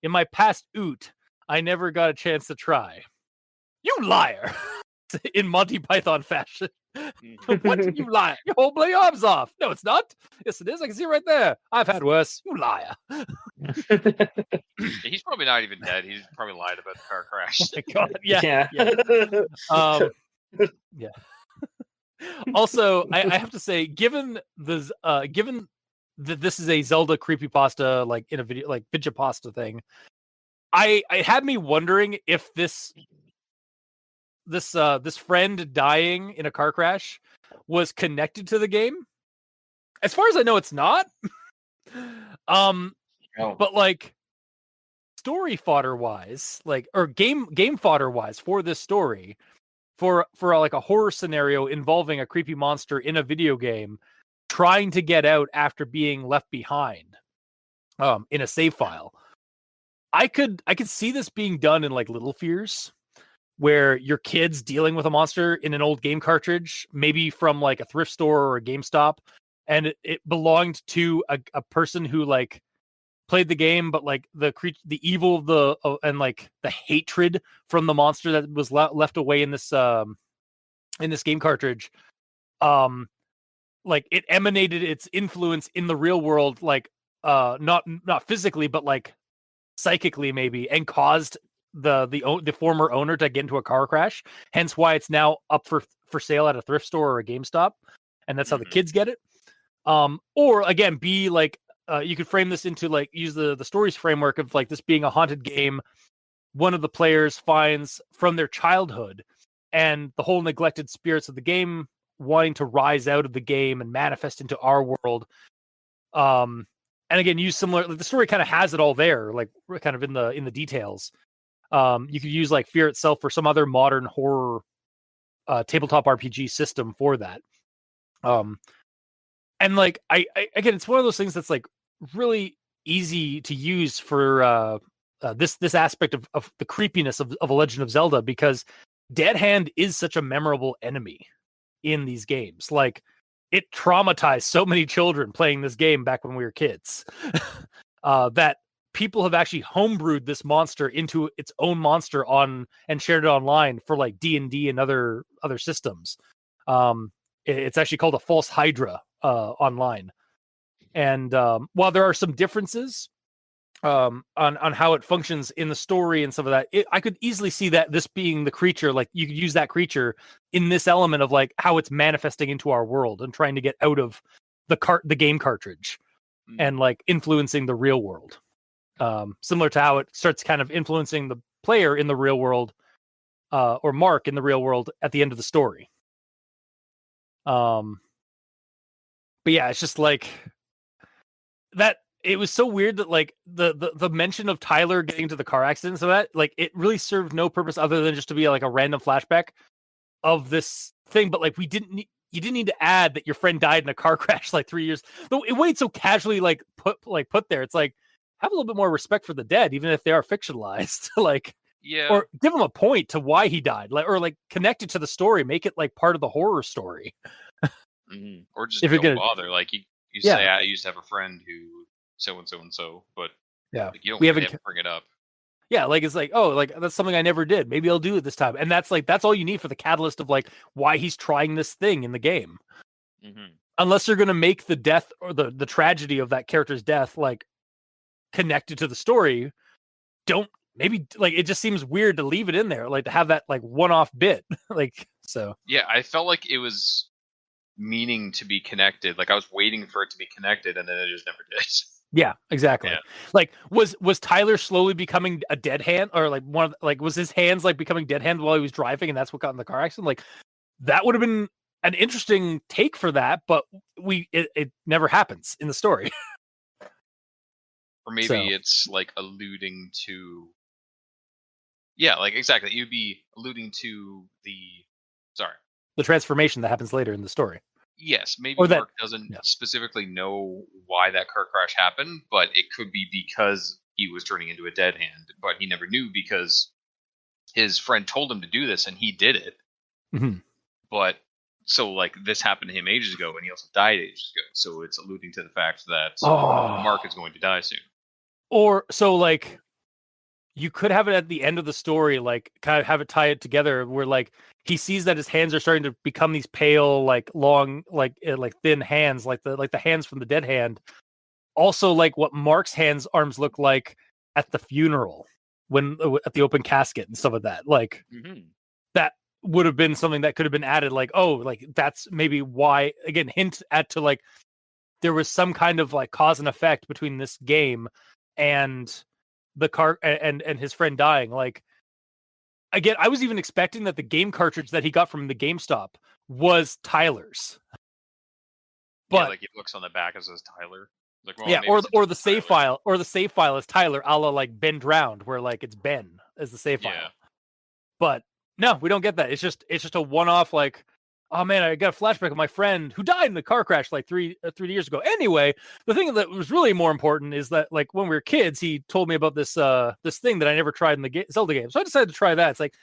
In my past oot, I never got a chance to try. You liar! In Monty Python fashion. What did you lie? You hold my arms off. No, it's not. Yes, it is. I can see it right there. I've had worse. You liar. He's probably not even dead. He's probably lied about the car crash. Oh my God. Yeah. Yeah. Also, I have to say, given that this is a Zelda creepypasta, like in a video, like pasta thing, it had me wondering if this friend dying in a car crash was connected to the game. As far as I know, it's not. But like story fodder wise, like, or game fodder wise for this story, for like a horror scenario involving a creepy monster in a video game trying to get out after being left behind in a save file. I could see this being done in like Little Fears, where your kid's dealing with a monster in an old game cartridge, maybe from like a thrift store or a GameStop, and it belonged to a person who like played the game, but like the evil of the and like the hatred from the monster that was left away in this game cartridge, like it emanated its influence in the real world, like not physically, but like psychically maybe, and caused the former owner to get into a car crash. Hence why it's now up for sale at a thrift store or a GameStop, and that's how the kids get it. Or again, be like, you could frame this into like, use the stories framework of like this being a haunted game one of the players finds from their childhood, and the whole neglected spirits of the game wanting to rise out of the game and manifest into our world. And again, use similar, like, the story kind of has it all there, like kind of in the details. You could use like Fear itself or some other modern horror tabletop RPG system for that. And like I again, it's one of those things that's like really easy to use for this aspect of the creepiness of A Legend of Zelda, because Dead Hand is such a memorable enemy in these games. Like, it traumatized so many children playing this game back when we were kids, that people have actually homebrewed this monster into its own monster and shared it online for like D&D and other systems. It's actually called a false Hydra online. And while there are some differences on how it functions in the story and some of that, I could easily see that this being the creature, like you could use that creature in this element of like how it's manifesting into our world and trying to get out of the game cartridge and like influencing the real world. Similar to how it starts kind of influencing the player in the real world, or Mark in the real world at the end of the story. But yeah, it's just like that. It was so weird that like the mention of Tyler getting into the car accident, so that like it really served no purpose other than just to be like a random flashback of this thing. But like you didn't need to add that your friend died in a car crash like 3 years. Though it wait so casually like put there. It's like, have a little bit more respect for the dead, even if they are fictionalized. Like, yeah, or give him a point to why he died, like, or like connect it to the story, make it like part of the horror story. Or just If you're don't gonna bother. Like you say, I used to have a friend who so and so, but like, you don't really have to bring it up. Yeah, like it's like, oh, like that's something I never did. Maybe I'll do it this time. And that's all you need for the catalyst of like why he's trying this thing in the game. Unless you're gonna make the death or the tragedy of that character's death like connected to the story, maybe like it just seems weird to leave it in there, like to have that like one-off bit. Like, so yeah, I felt like it was meaning to be connected. Like I was waiting for it to be connected, and then it just never did. Yeah, exactly. Yeah. Like, was Tyler slowly becoming a dead hand, or like was his hands like becoming dead hand while he was driving, and that's what got in the car accident? Like, that would have been an interesting take for that, but it never happens in the story. Or maybe it's like alluding to, yeah, like exactly. You'd be alluding to the transformation that happens later in the story. Yes, maybe Or that- Mark doesn't yeah. specifically know why that car crash happened, but it could be because he was turning into a dead hand, but he never knew because his friend told him to do this and he did it. Mhm. But so like this happened to him ages ago and he also died ages ago. So it's alluding to the fact that Mark is going to die soon. Or so like you could have it at the end of the story, like kind of have it tie it together where like he sees that his hands are starting to become these pale, like long, like thin hands, like the hands from the dead hand. Also, like what Mark's arms look like at the funeral when at the open casket and stuff like that. Like that would have been something that could have been added. Like, oh, like that's maybe why. Again, hint at to like there was some kind of like cause and effect between this game and the car and his friend dying. Like again, I was even expecting that the game cartridge that he got from the GameStop was Tyler's. But yeah, like it looks on the back and says Tyler. Like, well, yeah, maybe or it's a the different save Tyler. file, or the save file is Tyler, a la like Ben Drowned, where like it's Ben as the save file. Yeah. But no, we don't get that. It's just a one-off. Like, oh man, I got a flashback of my friend who died in the car crash like three years ago. Anyway, the thing that was really more important is that like when we were kids, he told me about this this thing that I never tried in the Zelda game, so I decided to try that. It's like,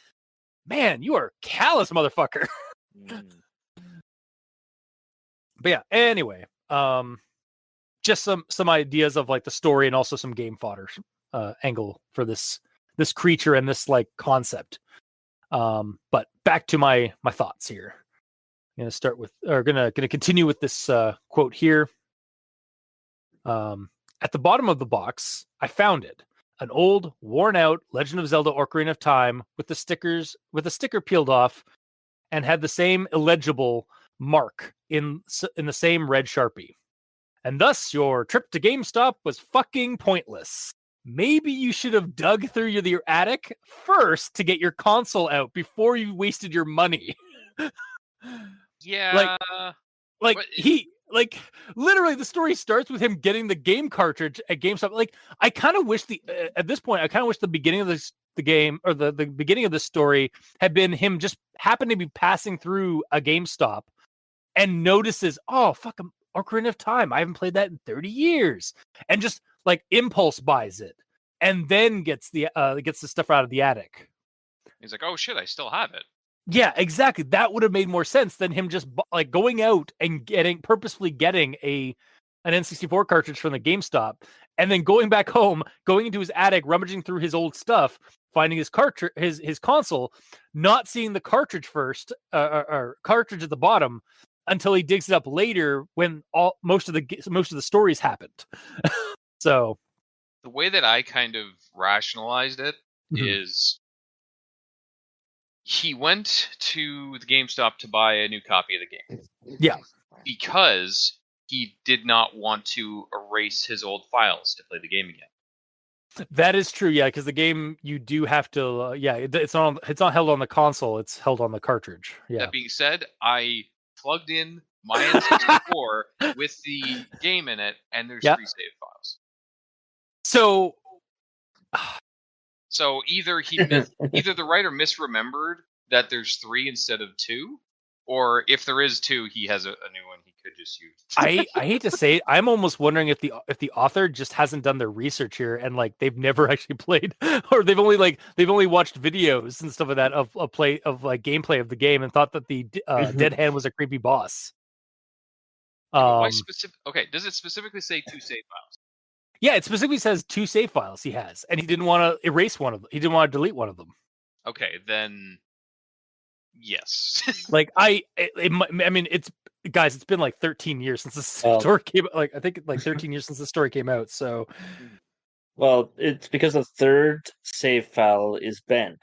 man, you are callous, motherfucker. But yeah, anyway, just some ideas of like the story and also some game fodder angle for this creature and this like concept. But back to my thoughts here. I'm gonna start with, or gonna continue with this quote here. At the bottom of the box, I found it. An old, worn-out Legend of Zelda: Ocarina of Time with the sticker peeled off, and had the same illegible mark in the same red Sharpie. And thus, your trip to GameStop was fucking pointless. Maybe you should have dug through your attic first to get your console out before you wasted your money. Yeah. He literally the story starts with him getting the game cartridge at GameStop. Like I kind of wish at this point I kind of wish the beginning of the game or the beginning of the story had been him just happened to be passing through a GameStop and notices, oh fuck, Ocarina of Time, I haven't played that in 30 years, and just like impulse buys it and then gets the stuff out of the attic. He's like, oh shit, I still have it. Yeah, exactly. That would have made more sense than him just like going out and purposefully getting an N64 cartridge from the GameStop and then going back home, going into his attic, rummaging through his old stuff, finding his cartridge, his console, not seeing the cartridge first, or cartridge at the bottom, until he digs it up later when most of the stories happened. So the way that I kind of rationalized it is he went to the GameStop to buy a new copy of the game. Yeah. Because he did not want to erase his old files to play the game again. That is true, yeah, because the game you do have to it's not held on the console, it's held on the cartridge. Yeah. That being said, I plugged in my N64 with the game in it, and there's 3 save files. So either either the writer misremembered that there's 3 instead of 2, or if there is 2, he has a new one he could just use. I hate to say it, I'm almost wondering if the author just hasn't done their research here and like they've never actually played, or they've only watched videos and stuff like that of gameplay of the game and thought that the dead hand was a creepy boss. Why okay, does it specifically say 2 save files? Yeah, it specifically says 2 save files he has, and he didn't want to erase one of them. He didn't want to delete one of them. Okay, then yes. Like I mean, it's been like 13 years since the story came out. Like I think like 13 years since the story came out. So, well, it's because the third save file is Ben.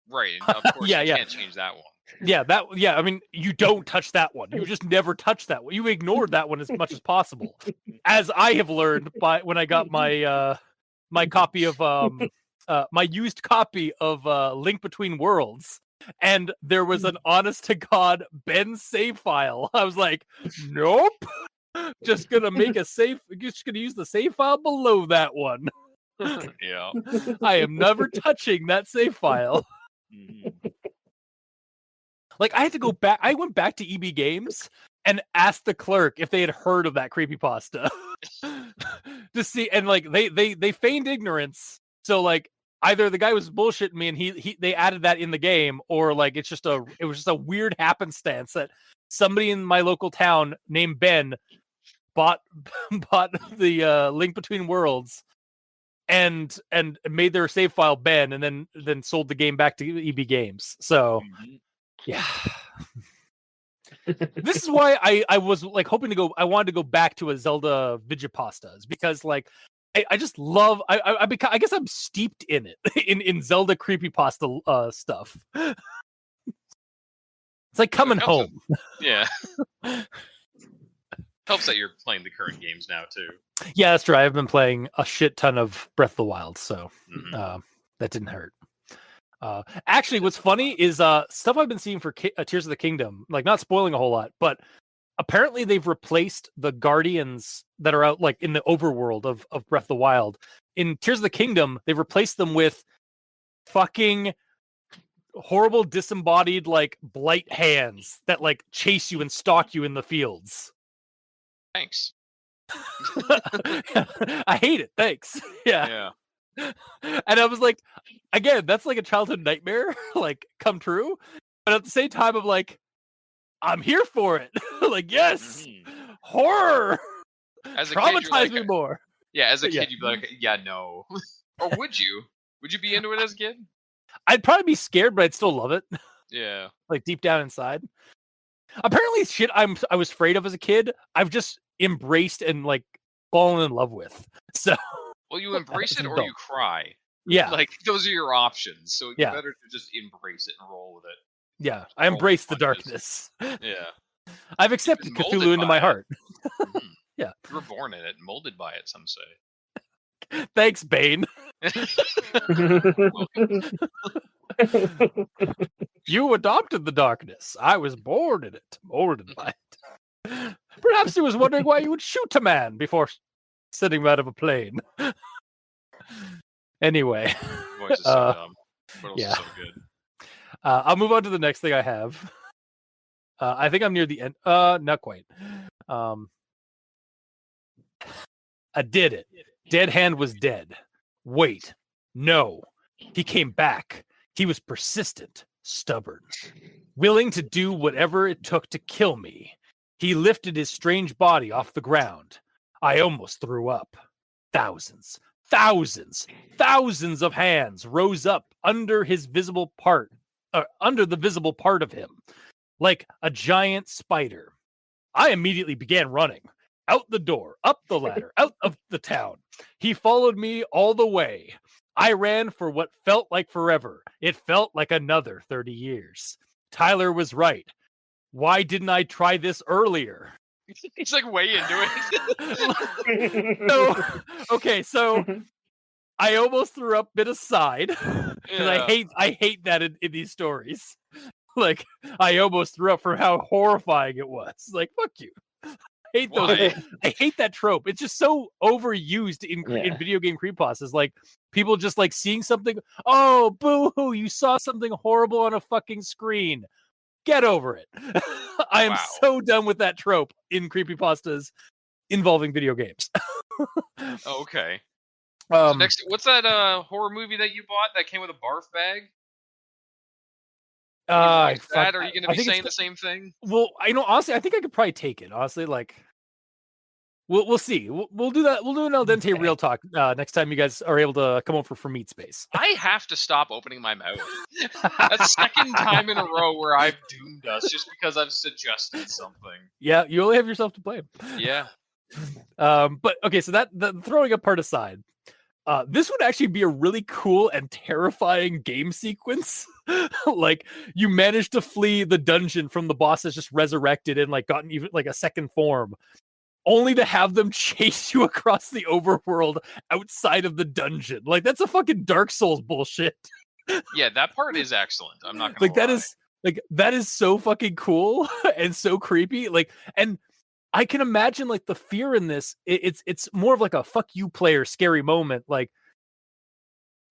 Right. Of course, you can't change that one. I mean, you don't touch that one. You just never touch that one. You ignored that one as much as possible, as I have learned when I got my my copy of my used copy of Link Between Worlds, and there was an honest to god Ben save file. I was like, nope, just gonna use the save file below that one. Yeah, I am never touching that save file. Like I had to go back. I went back to EB Games and asked the clerk if they had heard of that creepypasta to see. And like they feigned ignorance. So like either the guy was bullshitting me and they added that in the game, or like it was just a weird happenstance that somebody in my local town named Ben bought the Link Between Worlds and made their save file Ben, and then sold the game back to EB Games. So yeah. This is why I was like hoping to go. I wanted to go back to a Zelda Vigipastas because like I just love. I guess I'm steeped in it in Zelda creepypasta stuff. It's like coming home. Yeah. Helps that you're playing the current games now too. Yeah, that's right. I've been playing a shit ton of Breath of the Wild, so that didn't hurt. Actually, what's funny is stuff I've been seeing for Tears of the Kingdom, like not spoiling a whole lot, but apparently they've replaced the Guardians that are out like in the overworld of Breath of the Wild. In Tears of the Kingdom, they've replaced them with fucking horrible disembodied like blight hands that like chase you and stalk you in the fields. Thanks. I hate it. Thanks. Yeah. And I was like, again, that's like a childhood nightmare, like come true. But at the same time, I'm like, I'm here for it. Like, yes, horror. As a traumatize kid, me more. Yeah, as a kid, you'd be like, yeah, no. Or would you? Would you be into it as a kid? I'd probably be scared, but I'd still love it. Yeah. Like deep down inside. Apparently, shit I was afraid of as a kid, I've just embraced and like fallen in love with. So. Well, you embrace it or you cry. Yeah. Like, those are your options. So it's better to just embrace it and roll with it. Yeah. I embrace the darkness. Yeah. I've accepted Cthulhu into my heart. Yeah. You were born in it, molded by it, some say. Thanks, Bane. You adopted the darkness. I was born in it, molded by it. Perhaps he was wondering why you would shoot a man before sitting him out of a plane. Anyway. Voice is so dumb. But also so good. I'll move on to the next thing I have. I think I'm near the end. Not quite. I did it. Dead Hand was dead. Wait. No. He came back. He was persistent, stubborn, willing to do whatever it took to kill me. He lifted his strange body off the ground. I almost threw up. Thousands of hands rose up under his visible part, under the visible part of him, like a giant spider. I immediately began running. Out the door, up the ladder, out of the town. He followed me all the way. I ran for what felt like forever. It felt like another 30 years. Tyler was right. Why didn't I try this earlier? He's like way into it. So I almost threw up bit aside because I hate that in these stories. Like I almost threw up for how horrifying it was. Like fuck you. I hate that trope. It's just so overused in video game creepypastas. Like people just like seeing something. Oh, boo-hoo! You saw something horrible on a fucking screen. Get over it. I am so done with that trope in creepypastas involving video games. Okay. So next, what's that horror movie that you bought that came with a barf bag? Are you going to be saying the same thing? Well, honestly, I think I could probably take it. Honestly, like, we'll see. We'll do that. We'll do an Al Dente real talk next time you guys are able to come over for Meat Space. I have to stop opening my mouth. That's second time in a row where I've doomed us just because I've suggested something. Yeah, you only have yourself to blame. Yeah. But okay, so the throwing up part aside, this would actually be a really cool and terrifying game sequence. Like you managed to flee the dungeon from the boss that's just resurrected and like gotten even like a second form, only to have them chase you across the overworld outside of the dungeon. Like that's a fucking Dark Souls bullshit. Yeah, that part is excellent. I'm not gonna lie. That is so fucking cool and so creepy. Like, and I can imagine like the fear in this. It's more of like a fuck you player scary moment. Like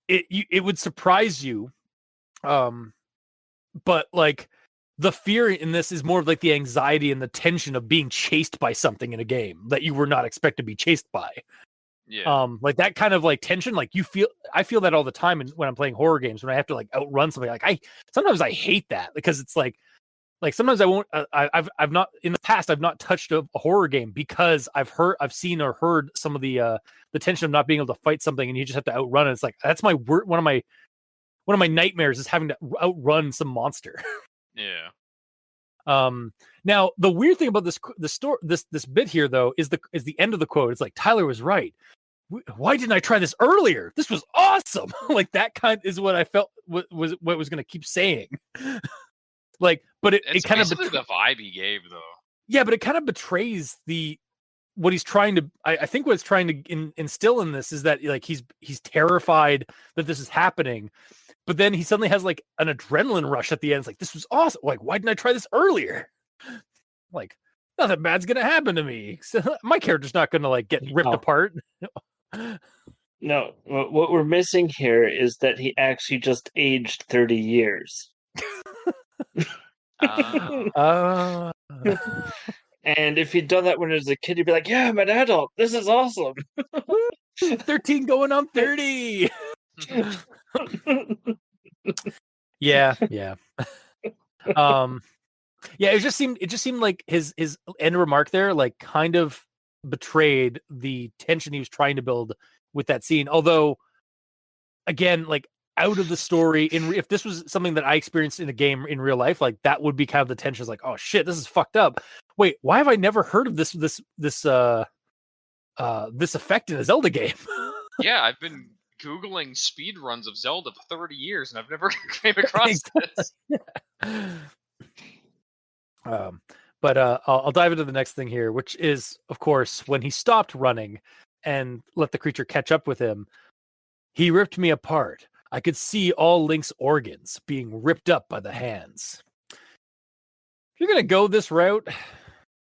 it would surprise you. But like the fear in this is more of like the anxiety and the tension of being chased by something in a game that you were not expected to be chased by. Yeah. Like that kind of like tension, like I feel that all the time when I'm playing horror games, when I have to like outrun something. Like sometimes I hate that because it's like sometimes I won't. I've not in the past. I've not touched a horror game because I've seen or heard some of the tension of not being able to fight something, and you just have to outrun it. It's like that's my one of my nightmares is having to outrun some monster. Yeah. Now the weird thing about this bit here though is the end of the quote. It's like Tyler was right. Why didn't I try this earlier? This was awesome. Like that kind is what I felt what was going to keep saying. Like, but it kind of the vibe he gave though. Yeah, but it kind of betrays what he's trying to. I think what it's trying to instill in this is that like he's terrified that this is happening. But then he suddenly has like an adrenaline rush at the end. It's like, this was awesome. Like, why didn't I try this earlier? Like, nothing bad's going to happen to me. So, my character's not going to like get ripped apart. No, what we're missing here is that he actually just aged 30 years. And if he'd done that when he was a kid, he'd be like, yeah, I'm an adult. This is awesome. 13 going on 30. Yeah. Yeah, it just seemed like his end remark there like kind of betrayed the tension he was trying to build with that scene. Although, again, like out of the story, if this was something that I experienced in a game in real life, like that would be kind of the tension. Is like, oh shit, this is fucked up. Wait, why have I never heard of this effect in a Zelda game? Yeah, I've been Googling speed runs of Zelda for 30 years and I've never came across this. But I'll dive into the next thing here, which is, of course, when he stopped running and let the creature catch up with him, he ripped me apart. I could see all Link's organs being ripped up by the hands. If you're going to go this route,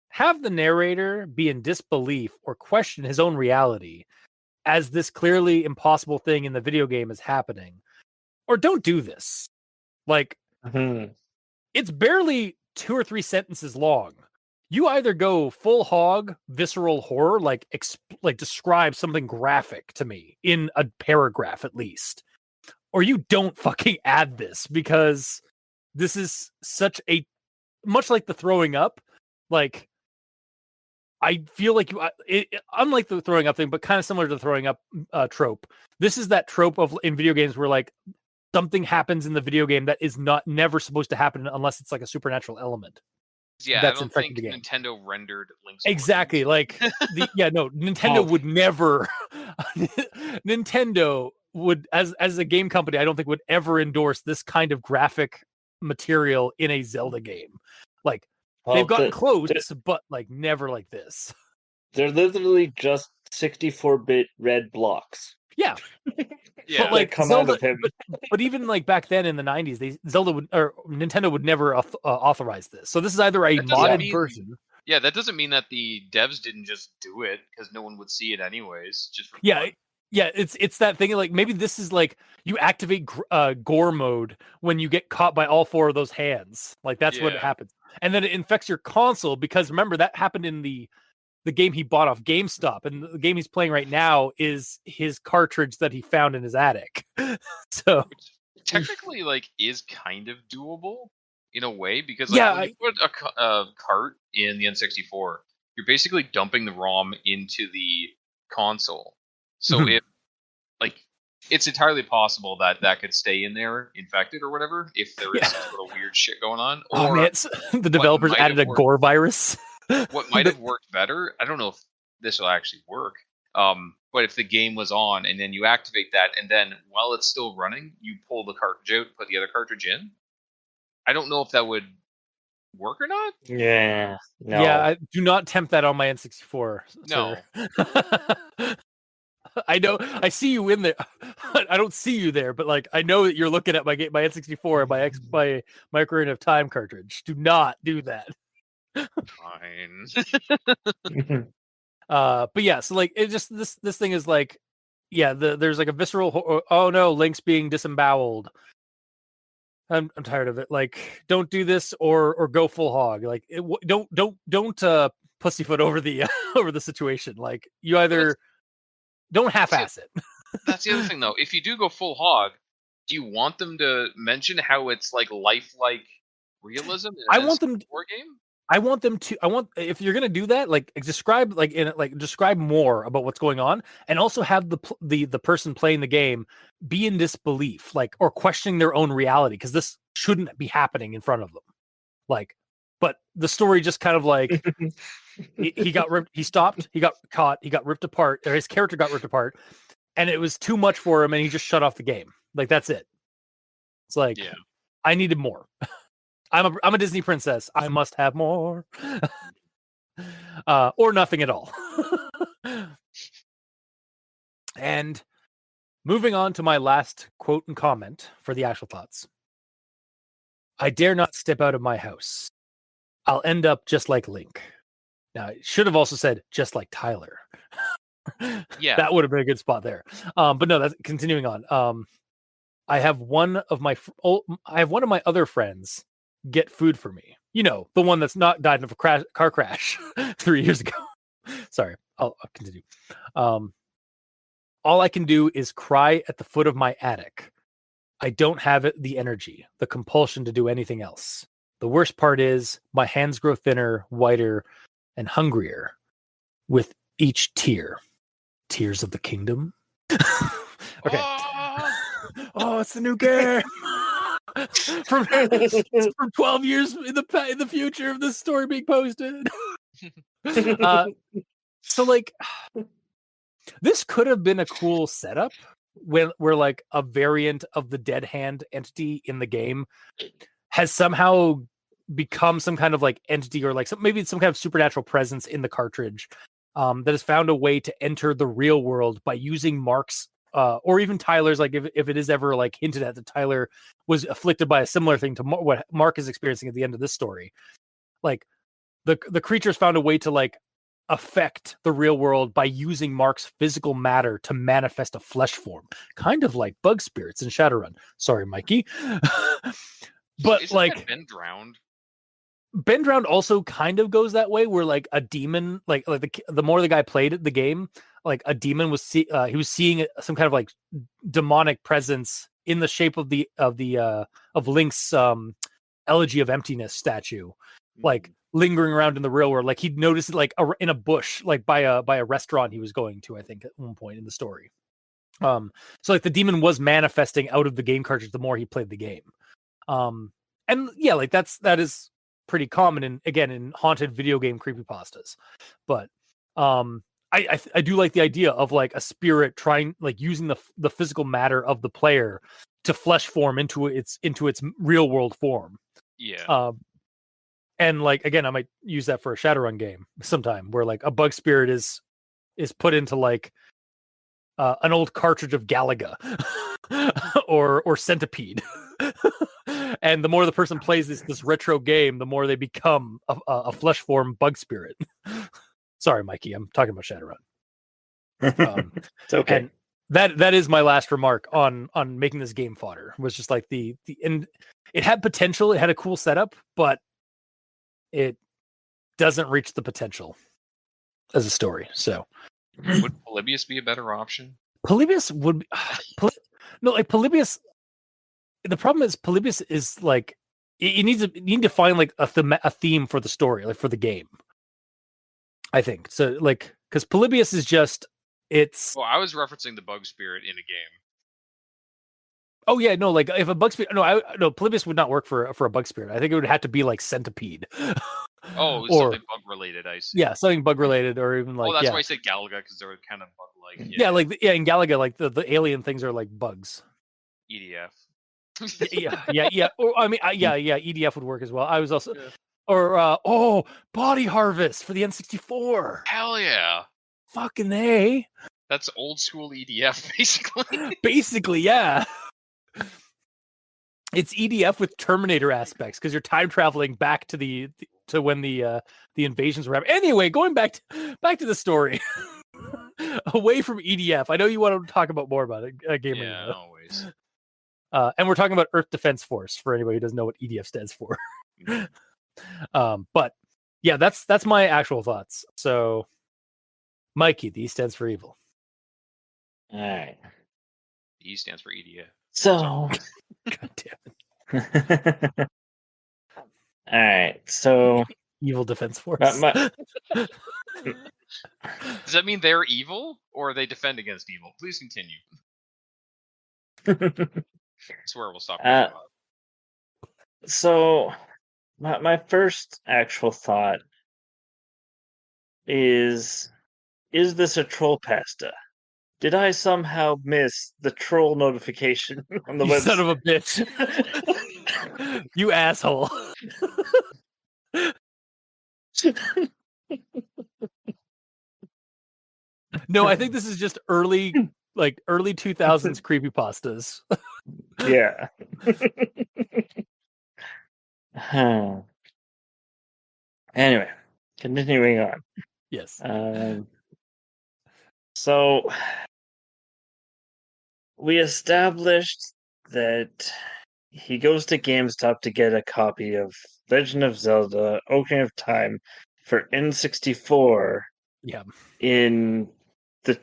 have the narrator be in disbelief or question his own reality as this clearly impossible thing in the video game is happening. Or don't do this. Like, it's barely 2 or 3 sentences long. You either go full hog, visceral horror, like describe something graphic to me in a paragraph at least, or you don't fucking add this, because this is such a, much like the throwing up, like I feel like unlike the throwing up thing, but kind of similar to the throwing up trope. This is that trope of in video games where like something happens in the video game that is never supposed to happen unless it's like a supernatural element. Yeah, that's I don't think Nintendo rendered Link's exactly organs. Like Nintendo would never. Nintendo would, as a game company, I don't think would ever endorse this kind of graphic material in a Zelda game. Like they've gotten close, but like never like this. They're literally just 64-bit red blocks. Yeah. Yeah, but like come Zelda, out of him. but even like back then in the 90s, Nintendo would never authorize this. So this is either a modded version. Yeah, that doesn't mean that the devs didn't just do it because no one would see it anyways. Just for yeah, fun. Yeah, it's that thing. Like maybe this is like you activate gore mode when you get caught by all 4 of those hands. Like that's what happens, and then it infects your console, because remember that happened in the game he bought off GameStop, and the game he's playing right now is his cartridge that he found in his attic. So which technically like is kind of doable in a way, because like when you put a cart in the N64, you're basically dumping the ROM into the console. So if like it's entirely possible that could stay in there infected or whatever if there is some sort of weird shit going on. Or the developers added a gore virus. What might have worked better, I don't know if this will actually work, but if the game was on and then you activate that and then while it's still running, you pull the cartridge out, put the other cartridge in, I don't know if that would work or not. Yeah. No. Yeah, do not tempt that on my N64. No. I know. I see you in there. I don't see you there, but like I know that you're looking at my N64 and my Ocarina of Time cartridge. Do not do that. Fine. But yeah, so like it just this thing is like, yeah, there's like a visceral. Oh no, Link's being disemboweled. I'm tired of it. Like, don't do this or go full hog. Like, don't pussyfoot over the over the situation. Like, you either don't half-ass it. That's the other thing, though. If you do go full hog, do you want them to mention how it's like lifelike realism in I an want them war game? I want if you're gonna do that, like describe describe more about what's going on, and also have the person playing the game be in disbelief, like, or questioning their own reality, because this shouldn't be happening in front of them. Like, but the story just kind of like he got ripped, he stopped, he got caught, he got ripped apart, or his character got ripped apart, and it was too much for him, and he just shut off the game. Like, that's it. It's like, Yeah. I needed more. I'm a Disney princess. I must have more. Or nothing at all. And moving on to my last quote and comment for the actual thoughts. I dare not step out of my house. I'll end up just like Link. Now, I should have also said just like Tyler. Yeah. That would have been a good spot there. But no, that's continuing on. I have one of my other friends get food for me. You know, the one that's not died in a car crash 3 years ago. Sorry, I'll continue. All I can do is cry at the foot of my attic. I don't have the energy, the compulsion to do anything else. The worst part is my hands grow thinner, whiter, and hungrier with each tear. Tears of the Kingdom. Okay. Oh, it's the new game. from 12 years in the future of this story being posted. So like, this could have been a cool setup where like a variant of the dead hand entity in the game has somehow become some kind of like entity, or like maybe it's some kind of supernatural presence in the cartridge that has found a way to enter the real world by using Mark's or even Tyler's, like if it is ever like hinted at that Tyler was afflicted by a similar thing to what Mark is experiencing at the end of this story. Like the creatures found a way to like affect the real world by using Mark's physical matter to manifest a flesh form, kind of like bug spirits in Shadowrun. Sorry, Mikey. But Isn't like that been drowned? Ben Drowned also kind of goes that way, where like a demon, like the more the guy played the game, like a demon was he was seeing some kind of like demonic presence in the shape of Link's Elegy of Emptiness statue, like lingering around in the real world. Like he'd noticed it like in a bush, like by a restaurant he was going to, I think, at one point in the story. So like the demon was manifesting out of the game cartridge the more he played the game. And yeah, like that is pretty common in haunted video game creepypastas. But I do like the idea of like a spirit trying, like using the physical matter of the player to flesh form into its real world form. Yeah. And like again, I might use that for a Shadowrun game sometime, where like a bug spirit is put into like an old cartridge of Galaga or Centipede. And the more the person plays this retro game, the more they become a flesh form bug spirit. Sorry, Mikey, I'm talking about Shadowrun. It's okay. And that is my last remark on making this game fodder. Was just like and it had potential, it had a cool setup, but it doesn't reach the potential as a story. So Would Polybius be a better option? Polybius would no, like Polybius. The problem is Polybius is like you need to find like a theme for the story, like for the game. I think so, like because Polybius is just it's. Well, I was referencing the bug spirit in a game. Oh yeah, no, like if a bug spirit, no, Polybius would not work for a bug spirit. I think it would have to be like Centipede. Oh, or something bug related. I see. Yeah, something bug related, or even like that's why I said Galaga, because they were kind of bug like. Yeah, like in Galaga, like the alien things are like bugs. EDF. yeah. Or I mean, EDF would work as well. I was also, or Body Harvest for the N64. Hell yeah! Fucking A. That's old school EDF, basically. Basically, yeah. It's EDF with Terminator aspects because you're time traveling back to when the invasions were happening. Anyway, going back to the story. Away from EDF. I know you want to talk about more about it. Yeah, always. And we're talking about Earth Defense Force for anybody who doesn't know what EDF stands for. But yeah, that's my actual thoughts. So, Mikey, the E stands for evil. All right. The E stands for EDF. So, God damn it. all right. So, Evil Defense Force. Does that mean they're evil, or they defend against evil? Please continue. I swear we'll stop. So, my first actual thought is this a troll pasta? Did I somehow miss the troll notification on the You website? son of a bitch. You asshole. No, I think this is just early 2000s creepypastas. Yeah. Huh. Anyway, continuing on. Yes. So we established that he goes to GameStop to get a copy of Legend of Zelda: Ocarina of Time for N64. Yeah. In the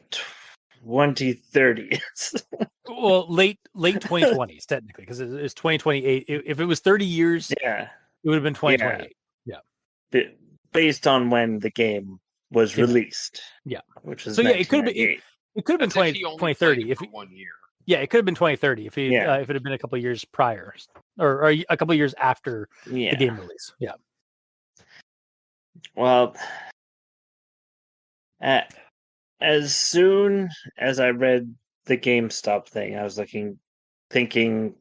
2030s. Well, late 2020s technically, because it's 2028. If it was 30 years, Yeah, it would have been 2028. based on when the game was released. Yeah, which is so yeah, it could have been. It could have been That's if he only 2030 played if for 1 year. yeah, it could have been 2030 if he if it had been a couple of years prior, or a couple of years after the game release. Yeah. Well, as soon as I read the GameStop thing, I was thinking,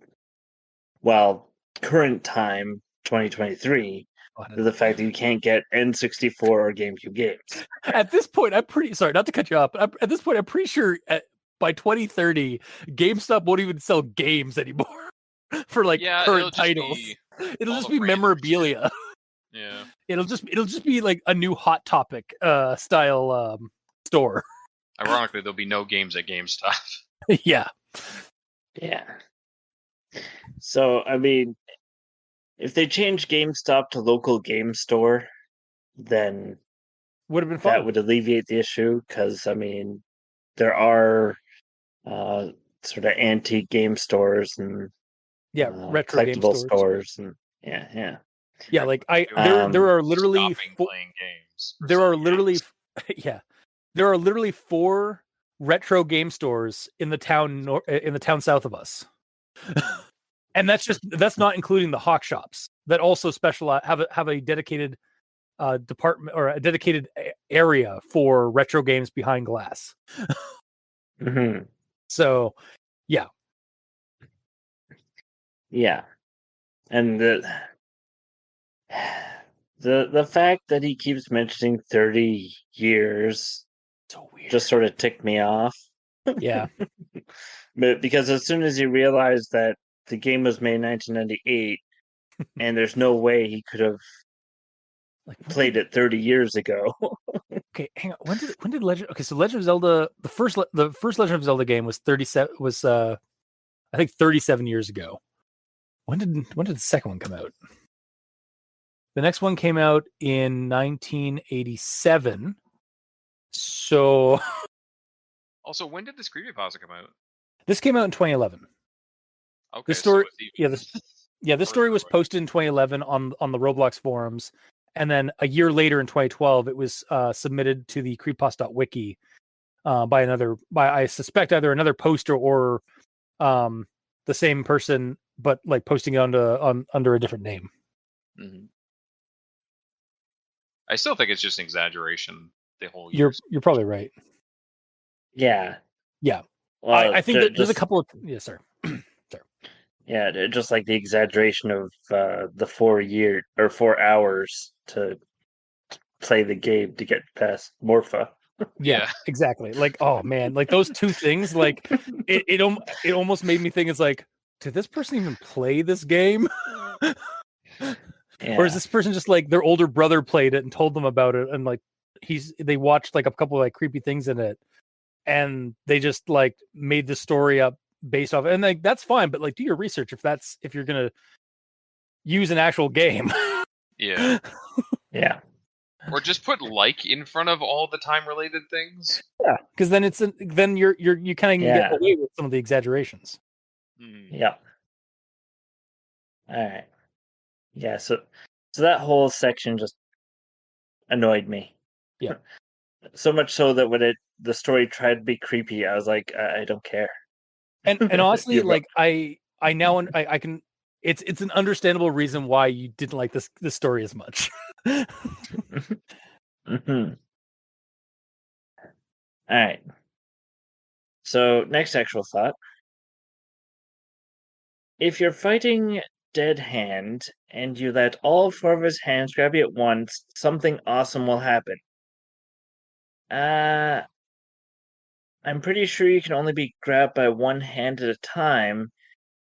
well, current time, 2023, the fact that you can't get N64 or GameCube games. At this point, I'm pretty sorry not to cut you off, but at this point, I'm pretty sure by 2030, GameStop won't even sell games anymore for current titles. It'll just be memorabilia. Yeah. It'll just be like a new Hot Topic style store. Ironically, there'll be no games at GameStop. Yeah. Yeah. So, I mean, if they change GameStop to local game store, then would have been fun. That would alleviate the issue, because, I mean, there are sort of antique game stores and retro collectible game stores. And yeah. Like there are literally playing games. There are literally there are literally 4 retro game stores in the town south of us. And that's not including the hawk shops that also specialize have a dedicated department or a dedicated area for retro games behind glass. Mm-hmm. So yeah, and the fact that he keeps mentioning 30 years so weird. Just sort of ticked me off. Yeah. But because as soon as he realized that the game was made in 1998 and there's no way he could have played it 30 years ago. Okay, hang on. When did Legend? Okay, so Legend of Zelda, the first Legend of Zelda game was I think 37 years ago. When did the second one come out? The next one came out in 1987. So also, when did this creepypasta come out? This came out in 2011. Okay, the story, so this story was posted in 2011 on the Roblox forums, and then a year later in 2012, it was submitted to the creepypasta.wiki by I suspect either another poster or the same person, but like posting it under a different name. Mm-hmm. I still think it's just an exaggeration. The whole you're probably right. Yeah. Well, I think that there's a couple of sorry. Yeah, just like the exaggeration of the 4 hours to play the game to get past Morpha. Yeah, exactly. Like, oh man, like those two things, like it almost made me think it's like, did this person even play this game? Or is this person just like their older brother played it and told them about it, and like they watched like a couple of like creepy things in it, and they just like made the story up based off, and like that's fine, but like do your research if you're gonna use an actual game. Yeah. Yeah. Or just put like in front of all the time related things. Yeah, because then then you kind of Yeah. get away with some of the exaggerations. Yeah. All right. Yeah. So that whole section just annoyed me. Yeah. So much so that when the story tried to be creepy, I was like, I don't care. And honestly, You're like I now I can. It's an understandable reason why you didn't like this story as much. Mhm. All right. So next actual thought. If you're fighting Dead Hand and you let all four of his hands grab you at once, something awesome will happen. I'm pretty sure you can only be grabbed by one hand at a time,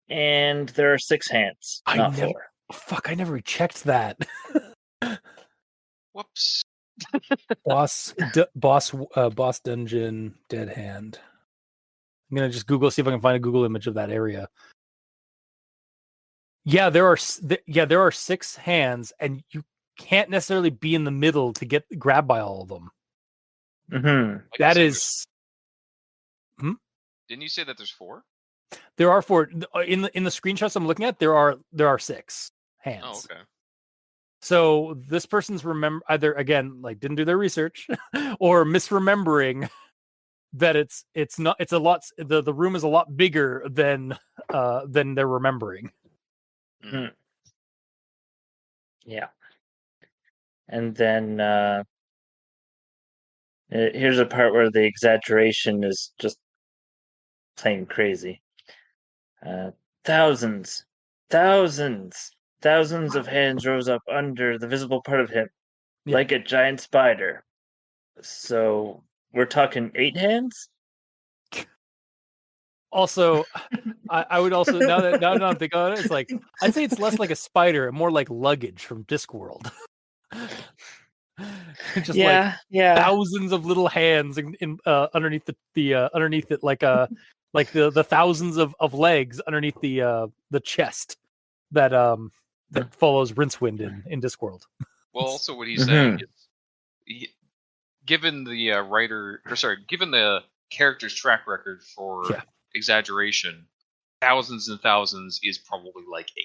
and there are 6 hands, not 4. Fuck, I never checked that. Whoops. boss dungeon Dead Hand. I'm gonna just see if I can find a Google image of that area. Yeah, there are 6 hands, and you can't necessarily be in the middle to get grabbed by all of them. Mm-hmm. Like That you is. Didn't you say that there's 4? There are 4 in the screenshots I'm looking at. There are 6 hands. Oh, okay. So this person's either again like didn't do their research or misremembering that it's a lot. The room is a lot bigger than they're remembering. Mm-hmm. Yeah. And then here's a part where the exaggeration is just plain crazy. Thousands of hands rose up under the visible part of him, like a giant spider. So we're talking 8 hands? Also, I would also now that I'm thinking about it, it's like I'd say it's less like a spider and more like luggage from Discworld. Just like thousands of little hands in underneath underneath it, like the thousands of legs underneath the chest that follows Rincewind in Discworld. Well, also what he's saying is, given the given the character's track record for exaggeration, thousands and thousands is probably like 8.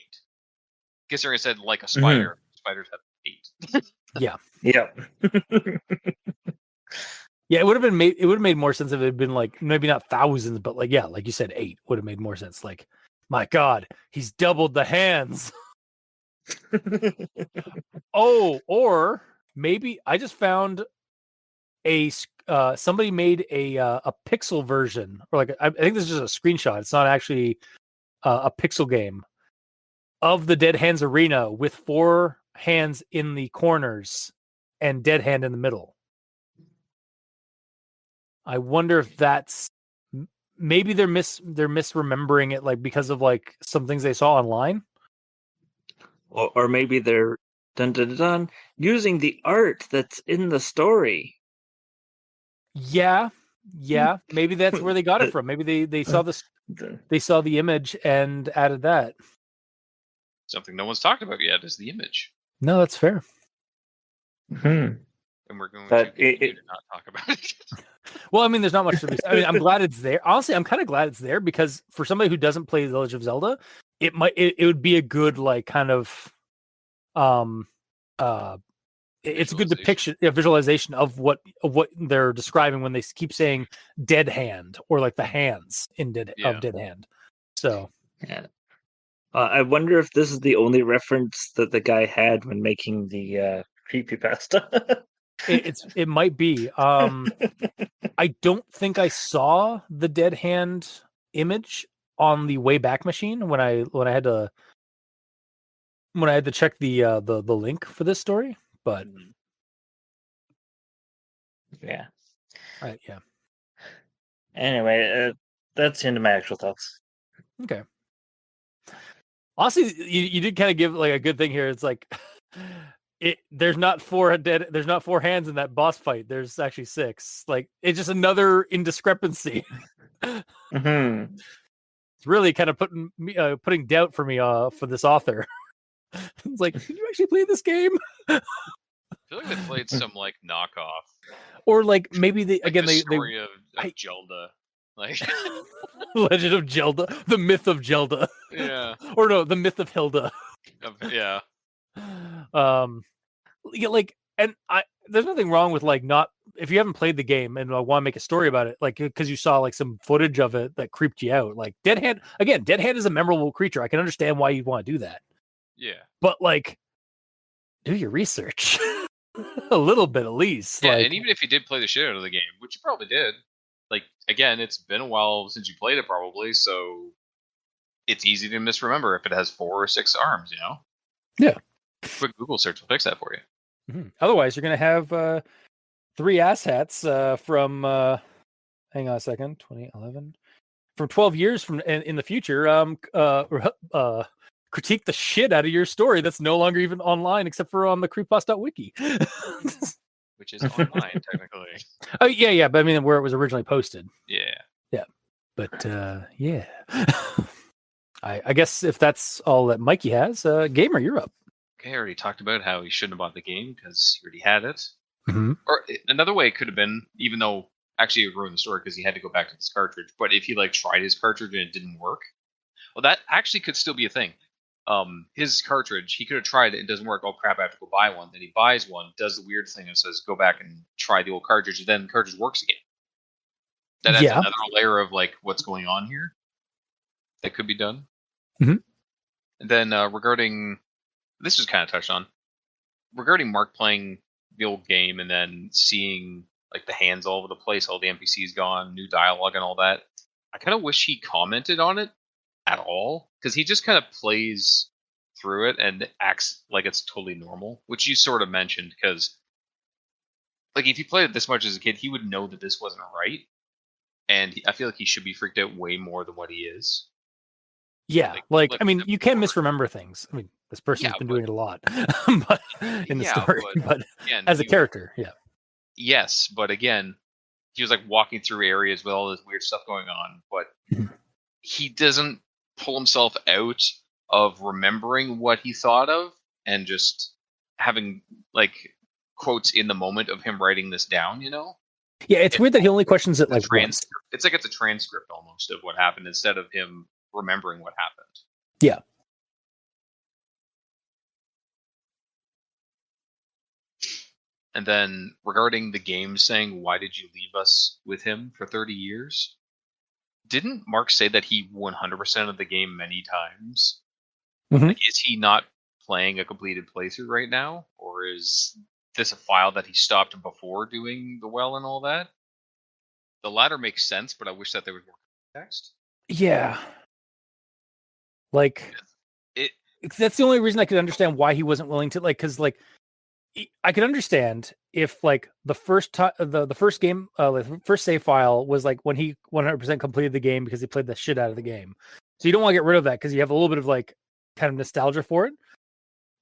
Considering I said like a spider, spiders have 8. Yeah. Yeah, it would have made more sense if it had been like maybe not thousands, but like like you said, 8 would have made more sense. Like, my God, he's doubled the hands. Oh, or maybe I just found somebody made a pixel version, or like I think this is just a screenshot. It's not actually a pixel game of the Dead Hands arena with 4 hands in the corners and Dead Hand in the middle. I wonder if that's maybe they're misremembering it, like because of like some things they saw online, or maybe they're using the art that's in the story. Yeah, maybe that's where they got it from. Maybe they saw the image and added that. Something no one's talked about yet is the image. No, that's fair. And we're going to not talk about it. Well, I mean, there's not much to be. I mean, I'm glad it's there. Honestly, I'm kind of glad it's there because for somebody who doesn't play The Legend of Zelda, it would be a good like kind of it's a good depiction, visualization of what they're describing when they keep saying Dead Hand or like the hands in Dead Hand. So I wonder if this is the only reference that the guy had when making the creepypasta. It might be. I don't think I saw the Dead Hand image on the Wayback Machine when I had to check the link for this story, but yeah. Anyway, that's the end of my actual thoughts. Okay. Honestly, you did kind of give like a good thing here. It's like there's not 4 hands in that boss fight. There's actually 6. Like it's just another indiscrepancy. It's really kind of putting doubt for me for this author. It's like, did you actually play this game? I feel like they played some like knockoff, Or like maybe like the story of I- Jelda, like Legend of Jelda, the myth of Jelda. yeah, Or no, the myth of Hilda. yeah. Yeah, like, and there's nothing wrong with like not, if you haven't played the game and want to make a story about it, like because you saw like some footage of it that creeped you out. Like Dead Hand is a memorable creature. I can understand why you'd want to do that. Yeah. But like, do your research a little bit at least. Yeah, like, and even if you did play the shit out of the game, which you probably did, like again, it's been a while since you played it probably, so it's easy to misremember if it has 4 or 6 arms, you know? Yeah. Quick Google search will fix that for you. Otherwise, you're gonna have 3 asshats from hang on a second, 2011, from 12 years from in the future. Critique the shit out of your story that's no longer even online except for on the creepypasta.wiki. Which is online technically. Oh yeah, but I mean where it was originally posted. Yeah. But yeah. I guess if that's all that Mikey has, Gamer, you're up. Okay, I already talked about how he shouldn't have bought the game because he already had it. Mm-hmm. Or another way it could have been, even though actually it ruined the story because he had to go back to this cartridge. But if he like tried his cartridge and it didn't work, well, that actually could still be a thing. His cartridge, he could have tried it, it doesn't work. Oh crap, I have to go buy one. Then he buys one, does the weird thing and says, go back and try the old cartridge, and then the cartridge works again. That adds another layer of like what's going on here that could be done. Mm-hmm. And then regarding, this is kind of touched on, regarding Mark playing the old game and then seeing like the hands all over the place, all the NPCs gone, new dialogue and all that. I kind of wish he commented on it at all, because he just kind of plays through it and acts like it's totally normal, which you sort of mentioned, because like if he played it this much as a kid, he would know that this wasn't right, and I feel like he should be freaked out way more than what he is. Yeah, like I mean, you can misremember things. I mean, this person's been doing it a lot, but in the story, but again, as a character, yeah. Yes, but again, he was like walking through areas with all this weird stuff going on, but he doesn't pull himself out of remembering what he thought of and just having like quotes in the moment of him writing this down, you know? Yeah, it's weird that he only questions it like once. It's like it's a transcript almost of what happened instead of him remembering what happened. Yeah. And then regarding the game saying, why did you leave us with him for 30 years? Didn't Mark say that he 100% of the game many times? Mm-hmm. Like, is he not playing a completed playthrough right now? Or is this a file that he stopped before doing the well and all that? The latter makes sense, but I wish that there was more context. Yeah. Like, that's the only reason I could understand why he wasn't willing to, like, because, like, I could understand if, like, the first the first game, the first save file was, like, when he 100% completed the game because he played the shit out of the game. So you don't want to get rid of that because you have a little bit of, like, kind of nostalgia for it.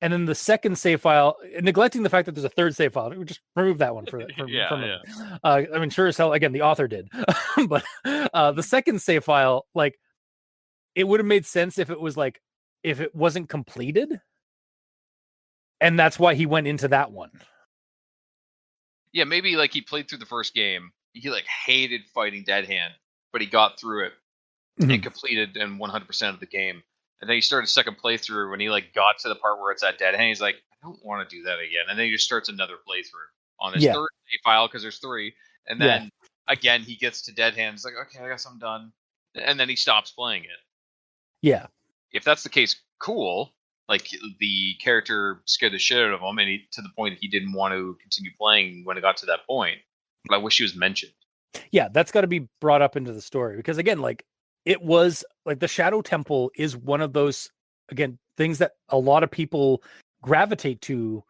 And then the second save file, neglecting the fact that there's a third save file, just remove that one from yeah. I mean, sure as hell, again, the author did. But the second save file, like, it would have made sense if it was, like, if it wasn't completed. And that's why he went into that one. Yeah, maybe, like, he played through the first game. He, like, hated fighting Dead Hand, but he got through it and completed in 100% of the game. And then he started a second playthrough when he, like, got to the part where it's at Dead Hand. He's like, I don't want to do that again. And then he just starts another playthrough on his third save file, because there's 3. And then, again, he gets to Dead Hand. He's like, okay, I guess I'm done. And then he stops playing it. Yeah. If that's the case, cool. Like, the character scared the shit out of him, and to the point that he didn't want to continue playing when it got to that point. But I wish he was mentioned. Yeah, that's got to be brought up into the story, because, again, like, it was like the Shadow Temple is one of those, again, things that a lot of people gravitate to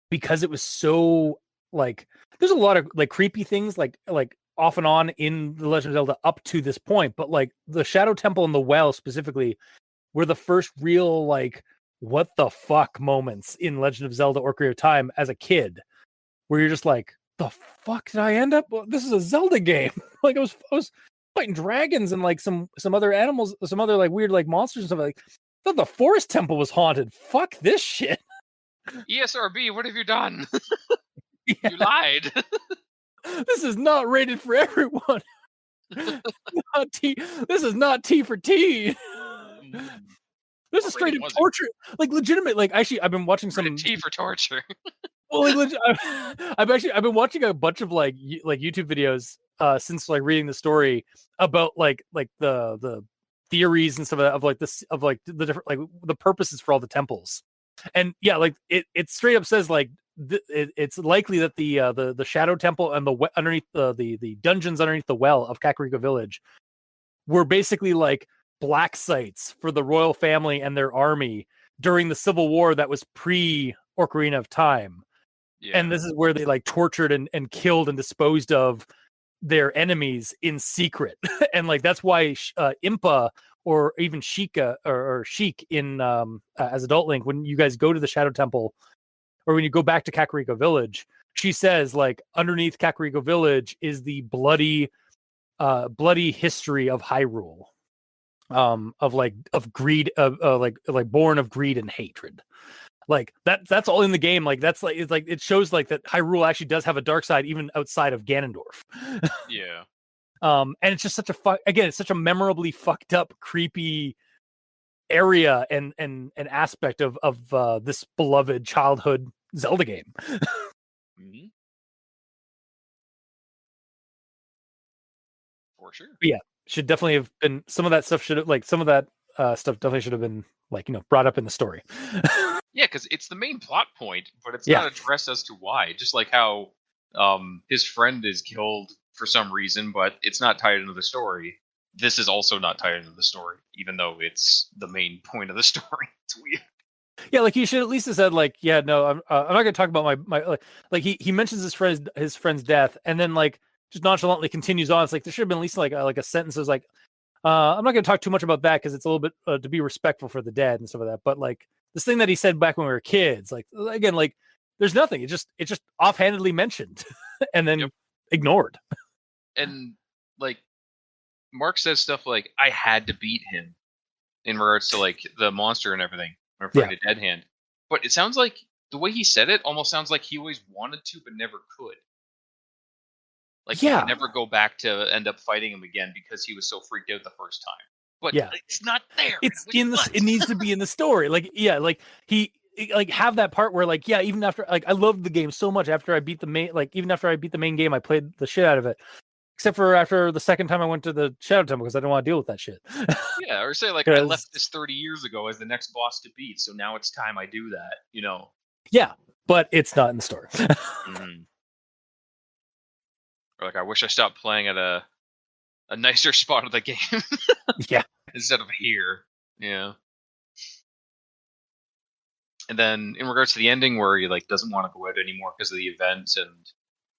because it was so, like, there's a lot of, like, creepy things like off and on in the Legend of Zelda up to this point, but, like, the Shadow Temple and the well specifically were the first real, like, what the fuck moments in Legend of Zelda Ocarina of Time as a kid, where you're just like, the fuck did I end up? Well, this is a Zelda game. Like, I was fighting dragons and like some other animals, some other like weird like monsters and stuff. Like, I thought the forest temple was haunted. Fuck this shit. ESRB, what have you done? Yeah. You lied. This is not rated for everyone. Not T. This is not T for T. This is straight up torture. Like legitimate. Like actually, I've been watching some T for torture. Well, like I've been watching a bunch of like YouTube videos since like reading the story about like the theories and stuff of like this of like the different like the purposes for all the temples. And yeah, like it straight up says like it's likely that the shadow temple and the underneath the dungeons underneath the well of Kakariko Village were basically like black sites for the royal family and their army during the civil war that was pre Ocarina of Time. Yeah. And this is where they like tortured and killed and disposed of their enemies in secret. And like that's why Impa or even Sheikah or Sheik in as Adult Link, when you guys go to the Shadow Temple or when you go back to Kakariko Village, she says like underneath Kakariko Village is the bloody history of Hyrule, of greed, like born of greed and hatred. Like that's all in the game. Like that's like it shows like that Hyrule actually does have a dark side even outside of Ganondorf. Yeah. And it's just such a it's such a memorably fucked up, creepy area and aspect of this beloved childhood Zelda game. Mm-hmm. For sure. But yeah, should definitely have been some of that stuff stuff definitely should have been like, you know, brought up in the story. Yeah, because it's the main plot point, but it's not addressed as to why. Just like how his friend is killed for some reason, but it's not tied into the story. This is also not tied into the story, even though it's the main point of the story. It's weird. Yeah, like he should at least have said, like, yeah, no, I'm not going to talk about my like he mentions his friend's death, and then like just nonchalantly continues on. It's like there should have been at least like a sentence that was like, I'm not going to talk too much about that because it's a little bit to be respectful for the dead and stuff like that. But like this thing that he said back when we were kids, like again, like there's nothing. It just offhandedly mentioned and then ignored. And like Mark says stuff like, "I had to beat him," in regards to like the monster and everything, or fighting a dead hand. But it sounds like the way he said it almost sounds like he always wanted to but never could. Like he could never go back to end up fighting him again because he was so freaked out the first time. But it's not there. It's in the. It needs to be in the story. Like like he like have that part where like even after like I loved the game so much after I beat the main even after I beat the main game I played the shit out of it. Except for after the second time I went to the Shadow Temple because I didn't want to deal with that shit. Yeah, or say like I left this 30 years ago as the next boss to beat, so now it's time I do that. You know. Yeah, but it's not in the story. Mm-hmm. Or like I wish I stopped playing at a nicer spot of the game. Yeah. Instead of here. Yeah. And then in regards to the ending where he like doesn't want to go out anymore because of the event and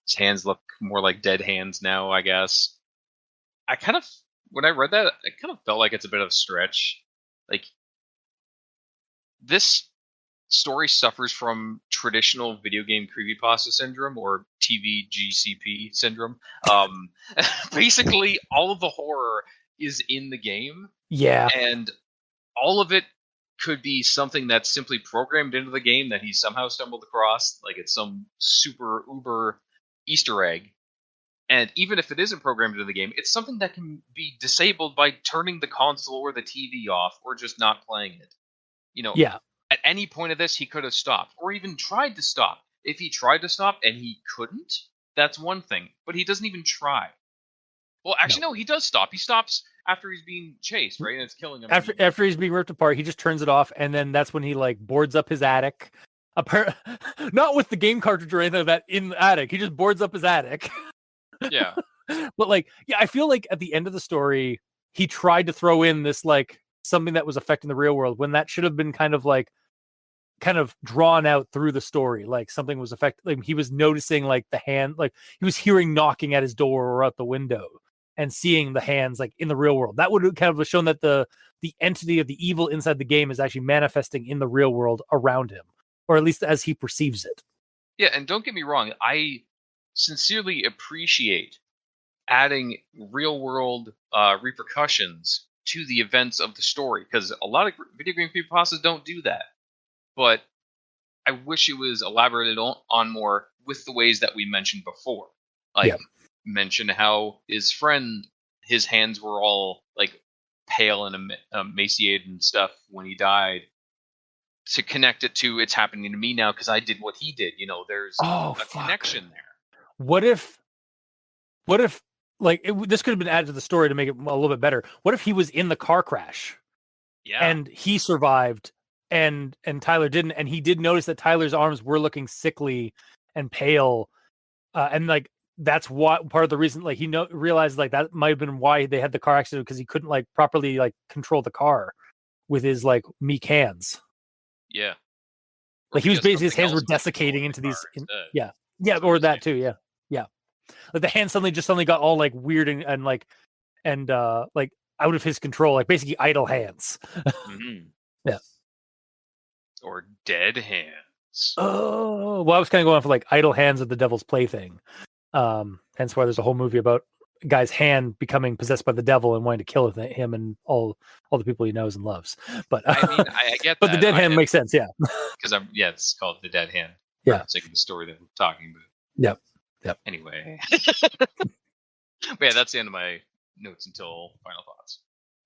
his hands look more like dead hands now, I guess. I kind of when I read that, I kind of felt like it's a bit of a stretch. Like this story suffers from traditional video game creepypasta syndrome or TVGCP syndrome. Basically, all of the horror is in the game. Yeah. And all of it could be something that's simply programmed into the game that he somehow stumbled across. Like it's some super uber Easter egg. And even if it isn't programmed into the game, it's something that can be disabled by turning the console or the TV off or just not playing it. You know, at any point of this, he could have stopped or even tried to stop. If he tried to stop and he couldn't, that's one thing. But he doesn't even try. Well, actually, no, he does stop. He stops after he's being chased, right? And it's killing him. After he's being ripped apart, he just turns it off, and then that's when he like boards up his attic. Not with the game cartridge or anything like that in the attic. He just boards up his attic. Yeah. But like, yeah, I feel like at the end of the story, he tried to throw in this like something that was affecting the real world when that should have been kind of drawn out through the story. Like something was affecting. Like he was noticing like the hand, like he was hearing knocking at his door or out the window and seeing the hands like in the real world. That would have kind of shown that the entity of the evil inside the game is actually manifesting in the real world around him, or at least as he perceives it. Yeah, and don't get me wrong, I sincerely appreciate adding real world repercussions to the events of the story, because a lot of video game creepypastas don't do that. But I wish it was elaborated on more with the ways that we mentioned before. Like, mention how his friend, his hands were all like pale and emaciated and stuff when he died. To connect it to it's happening to me now because I did what he did. There's a connection there. What if like this could have been added to the story to make it a little bit better? What if he was in the car crash? Yeah. And he survived and Tyler didn't, and he did notice that Tyler's arms were looking sickly and pale, and like that's what part of the reason, like he realized like that might have been why they had the car accident, because he couldn't like properly like control the car with his like meek hands. Yeah. Like he was basically, his hands were desiccating into these. Yeah, or that too. Yeah. Like the hand suddenly got all like weird and like out of his control, like basically idle hands. Mm-hmm. Yeah. Or dead hands. Oh, well, I was kind of going for like idle hands of the devil's plaything. Hence why there's a whole movie about a guy's hand becoming possessed by the devil and wanting to kill him and all the people he knows and loves. But I mean, I get that. But the dead hand makes sense, yeah. Because it's called the dead hand. Yeah. It's like the story that we're talking about. Yep. Anyway. But yeah, that's the end of my notes until final thoughts.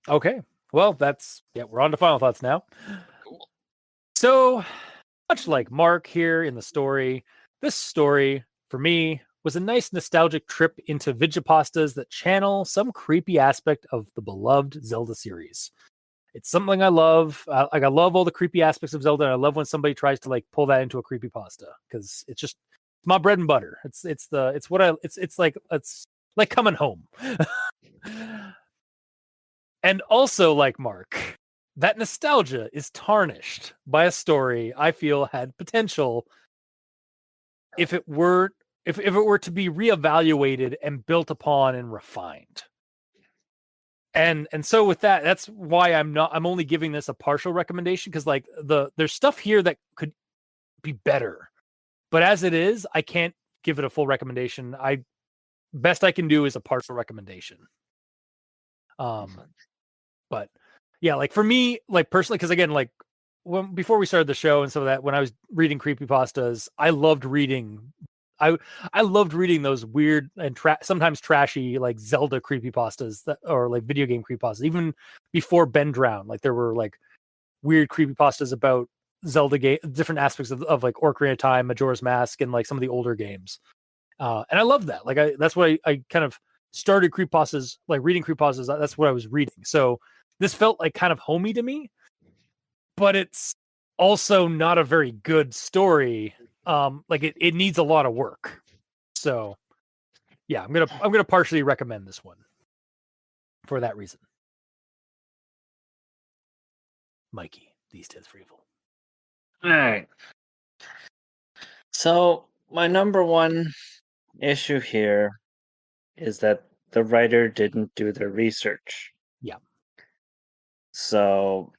Okay. Well, we're on to final thoughts now. Cool. So, much like Mark here in the story, this story, for me, was a nice nostalgic trip into Vigipastas that channel some creepy aspect of the beloved Zelda series. It's something I love. I love all the creepy aspects of Zelda, and I love when somebody tries to like pull that into a creepypasta, because it's my bread and butter. It's like coming home. And also, like Mark, that nostalgia is tarnished by a story I feel had potential if it were to be reevaluated and built upon and refined. And so with that, that's why I'm only giving this a partial recommendation, because like there's stuff here that could be better. But as it is, I can't give it a full recommendation. Best I can do is a partial recommendation. But yeah, like for me, like personally, because again, like before we started the show and some of that, when I was reading creepypastas, I loved reading those weird and sometimes trashy like Zelda creepypastas or like video game creepypastas. Even before Ben drowned, like there were like weird creepypastas about Zelda game, different aspects of like Ocarina of Time, Majora's Mask, and like some of the older games. And I love that. Like that's why I kind of started creepypastas, like reading creepypastas. That's what I was reading. So this felt like kind of homey to me, but it's also not a very good story. Like it needs a lot of work. So yeah, I'm gonna partially recommend this one for that reason. Mikey, these 10s for evil. All right. So my number one issue here is that the writer didn't do their research. Yeah. So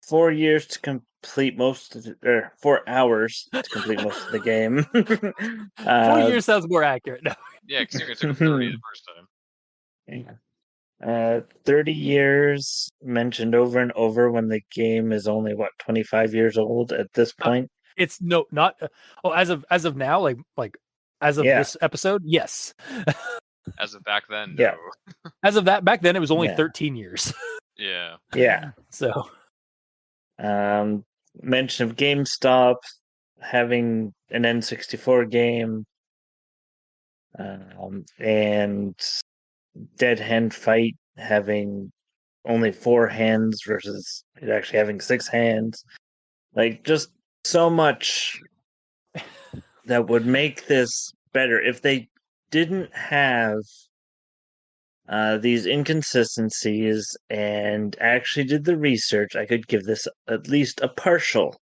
4 years to complete or 4 hours to complete most of the game. 4 years sounds more accurate. No. Yeah, because you're going to take 30 the first time. 30 years mentioned over and over when the game is only 25 years old at this point. It's not as of now, like as of this episode, yes. As of back then, no. Yeah. As of that back then, it was only 13 years. Yeah. Yeah. So mention of GameStop having an N64 game, and Dead Hand Fight having only 4 hands versus it actually having 6 hands. Like, just so much that would make this better. If they didn't have these inconsistencies and actually did the research, I could give this at least a partial.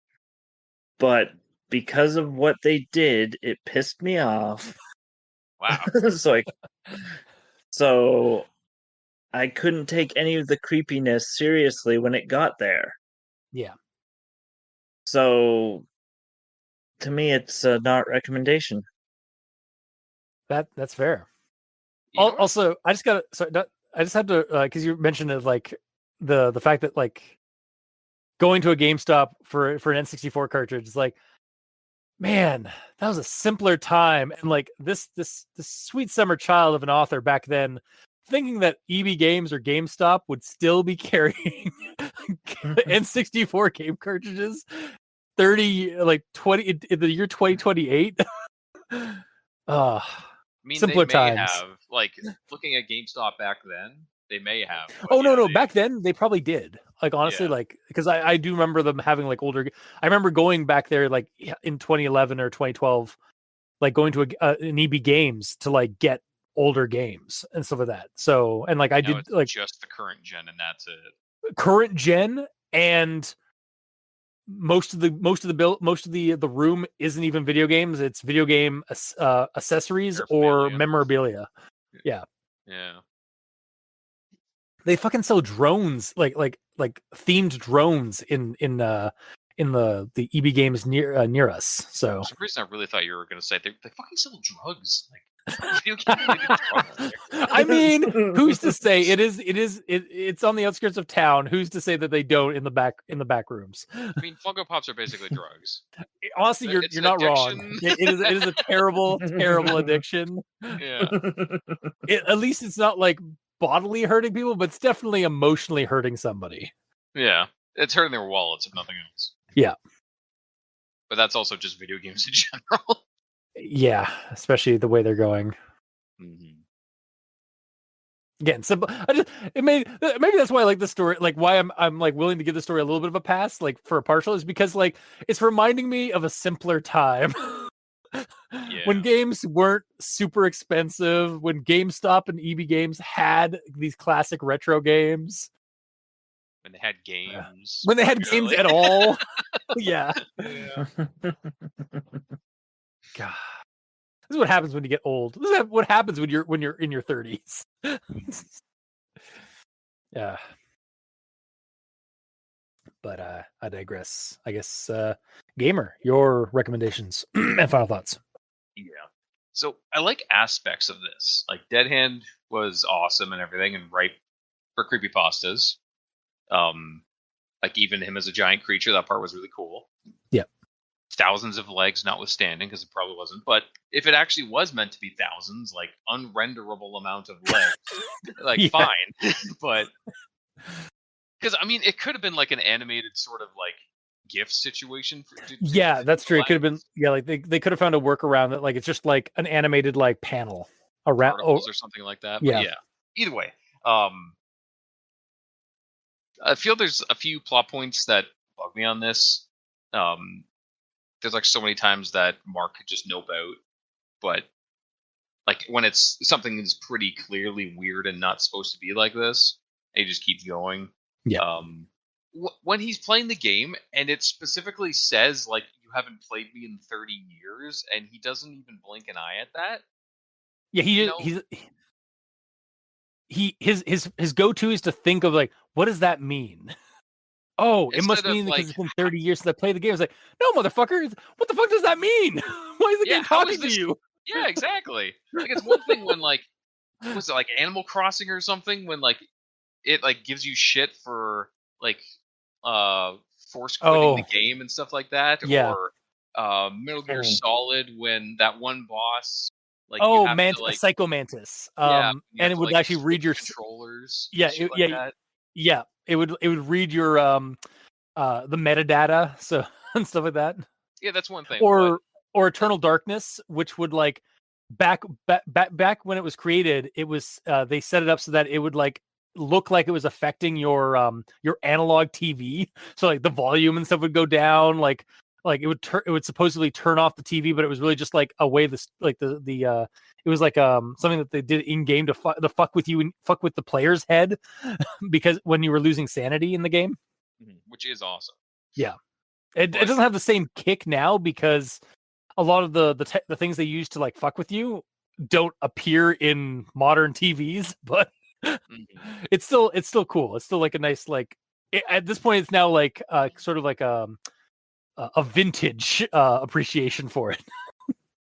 But because of what they did, it pissed me off. Wow. So I couldn't take any of the creepiness seriously when it got there. Yeah. So to me, it's a not recommendation. That's fair. You know what? Also, I just got I just had to because you mentioned it, like the fact that like going to a GameStop for an N64 cartridge is like, man, that was a simpler time. And like this sweet summer child of an author back then, thinking that EB Games or GameStop would still be carrying N64 game cartridges 20 in the year 2028. I mean, they Simpler may times. have, like, looking at GameStop back then, they may have. But Oh yeah, no, back then they probably did. Like honestly, Yeah. like because I do remember them having like older. I remember going back there like in 2011 or 2012, like going to an EB Games to like get older games and stuff like that. So and like I now did it's like just the current gen, and that's it. current gen, and most of the room isn't even video games. It's video game accessories or Paraphernalia. memorabilia. Yeah. Yeah. They fucking sell drones, like themed drones in the EB Games near us. So For some reason, I really thought you were going to say they fucking sell drugs. Like, video game related drugs. I mean, who's to say it's on the outskirts of town? Who's to say that they don't in the back rooms? I mean, Funko Pops are basically drugs. Honestly, It's you're an not wrong. addiction. It is a terrible addiction. Yeah. At least it's not like bodily hurting people, but it's definitely emotionally hurting somebody. Yeah. It's hurting their wallets, if nothing else. Yeah. But that's also just video games in general. Yeah, especially the way they're going. Mm-hmm. Again, simple. Maybe that's why I like the story. Like why I'm like willing to give the story a little bit of a pass, like for a partial, is because like it's reminding me of a simpler time. When games weren't super expensive, when GameStop and EB Games had these classic retro games. When they had games. When they had games at all. Yeah. God. This is what happens when you get old. This is what happens when you're in your 30s. Yeah. But I digress. I guess Gamer, your recommendations and final thoughts. Yeah. So I like aspects of this. Like Dead Hand was awesome and everything and ripe for creepypastas. Like even him as a giant creature, that part was really cool. Yeah. Thousands of legs notwithstanding, because it probably wasn't. But if it actually was meant to be thousands, like unrenderable amount of legs, like Yeah. fine. But because I mean, it could have been like an animated sort of like GIF situation. Yeah, that's true. It could have been like they could have found a workaround that like it's just like an animated like panel around or something like that. Yeah. But yeah. Either way, I feel there's a few plot points that bug me on this. There's like so many times that Mark could just nope out, but like when it's something that's pretty clearly weird and not supposed to be like this, and he just keeps going. Yeah. When he's playing the game and it specifically says like you haven't played me in 30 years, and he doesn't even blink an eye at that. Yeah, his go-to is to think of like, what does that mean? Oh, it must mean because it's been 30 years since I played the game. It's like, no, motherfucker, what the fuck does that mean? Why is the game talking to you? Yeah, exactly. Like it's one thing when like was it like Animal Crossing or something when like it like gives you shit for like force quitting the game and stuff like that. Yeah. Or Metal Gear Solid when that one boss like Psycho Mantis. And it would actually read your controllers. Yeah, yeah. It would read your the metadata, so and stuff like that. Yeah, that's one thing. Or Eternal Darkness, which would like back when it was created, it was they set it up so that it would like look like it was affecting your analog TV. So like the volume and stuff would go down, like it would supposedly turn off the TV, but it was really just like a way this like the it was like something that they did in game to fuck with you and fuck with the player's head because when you were losing sanity in the game, which is awesome. Yeah, it doesn't have the same kick now because a lot of the things they use to like fuck with you don't appear in modern TVs, but it's still cool. It's still like a nice like at this point it's now like sort of like a vintage appreciation for it.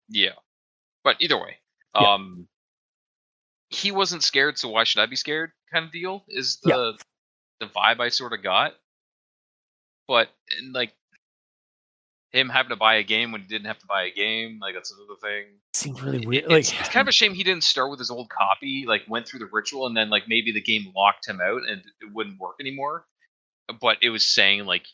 Yeah, but either way, he wasn't scared, so why should I be scared? Kind of deal is the vibe I sort of got. But and, like him having to buy a game when he didn't have to buy a game, like that's another thing. Seems really weird. It's kind of a shame he didn't start with his old copy, like went through the ritual, and then like maybe the game locked him out and it wouldn't work anymore. But it was saying like,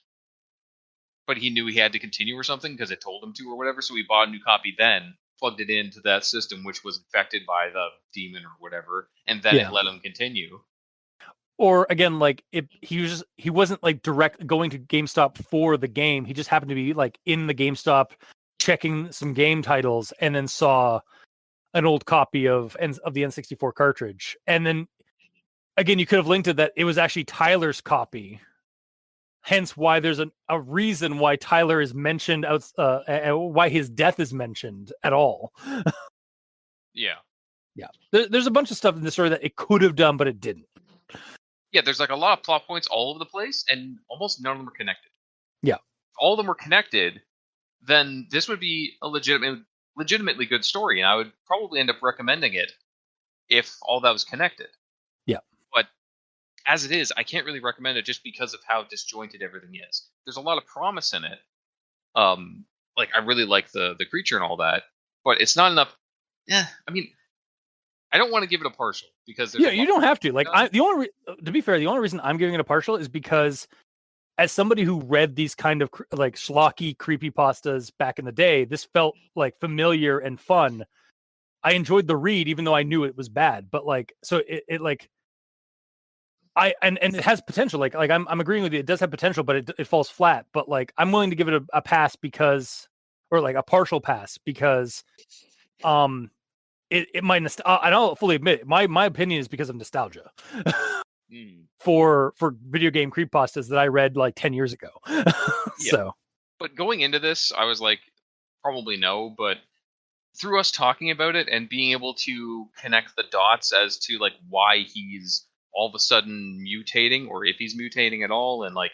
but he knew he had to continue or something because it told him to or whatever. So he bought a new copy, then plugged it into that system, which was infected by the demon or whatever, and then it let him continue. Or again, like he wasn't like direct going to GameStop for the game. He just happened to be like in the GameStop checking some game titles and then saw an old copy of the N64 cartridge. And then again, you could have linked it that it was actually Tyler's copy. Hence why there's a reason why Tyler is mentioned why his death is mentioned at all. Yeah. There's a bunch of stuff in the story that it could have done, but it didn't. Yeah, there's like a lot of plot points all over the place, and almost none of them are connected. Yeah. If all of them were connected, then this would be a legitimately good story, and I would probably end up recommending it if all that was connected. Yeah. But as it is, I can't really recommend it just because of how disjointed everything is. There's a lot of promise in it. Like I really like the creature and all that, but it's not enough. Yeah, I mean, I don't want to give it a partial because you don't have to. Like to be fair, the only reason I'm giving it a partial is because as somebody who read these kind of like schlocky creepypastas back in the day, this felt like familiar and fun. I enjoyed the read, even though I knew it was bad. But like, so it like, and it has potential. Like I'm agreeing with you. It does have potential, but it falls flat. But like, I'm willing to give it a pass because, or like a partial pass because, it might and I'll fully admit it, my opinion is because of nostalgia for video game creepypastas that I read like 10 years ago. So, but going into this, I was like, probably no, but through us talking about it and being able to connect the dots as to like why he's all of a sudden mutating, or if he's mutating at all, and like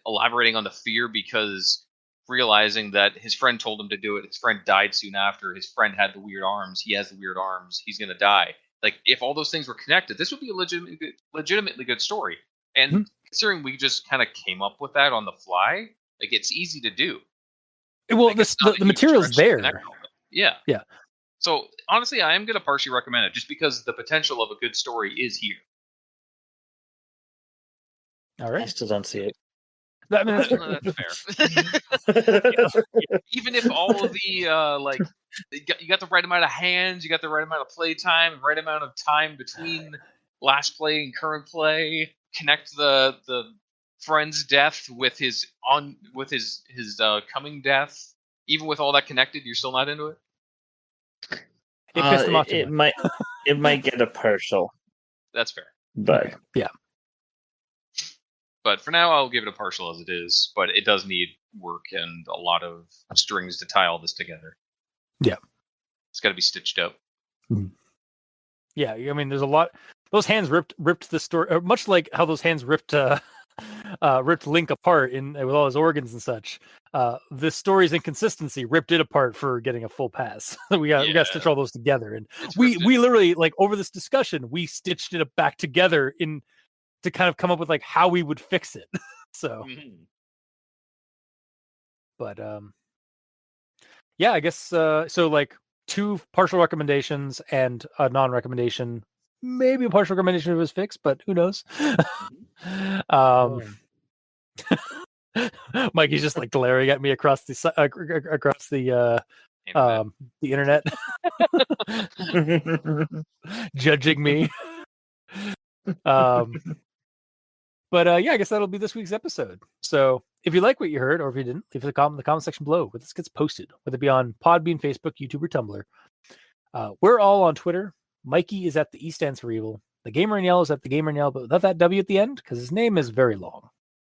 elaborating on the fear because realizing that his friend told him to do it, his friend died soon after, his friend had the weird arms, he has the weird arms, he's gonna die. Like if all those things were connected, this would be a legitimately good story. And considering we just kind of came up with that on the fly, like it's easy to do. Well, like, the material's there. Yeah. Yeah. So honestly, I am gonna partially recommend it just because the potential of a good story is here. All right. I still don't see it. That's fair. Even if all of the like you got the right amount of hands, you got the right amount of play time, right amount of time between last play and current play, connect the friend's death with his coming death. Even with all that connected, you're still not into it? It pissed him off. It might get a partial. That's fair. But yeah. But for now, I'll give it a partial as it is. But it does need work and a lot of strings to tie all this together. Yeah. It's got to be stitched up. Yeah, I mean, there's a lot. Those hands ripped the story, much like how those hands ripped Link apart with all his organs and such. The story's inconsistency ripped it apart for getting a full pass. we got to stitch all those together, and we literally, like, over this discussion, we stitched it back together to kind of come up with like how we would fix it. So, but yeah, I guess so. Like 2 partial recommendations and a non-recommendation. Maybe a partial recommendation was fixed, but who knows? Mikey's just like glaring at me across the internet, judging me. But yeah, I guess that'll be this week's episode. So if you like what you heard, or if you didn't, leave a comment in the comment section below where this gets posted, whether it be on Podbean, Facebook, YouTube, or Tumblr. We're all on Twitter. Mikey is at the E stands for evil. The Gamer in Yellow is at the Gamer in Yellow, but without that W at the end, because his name is very long.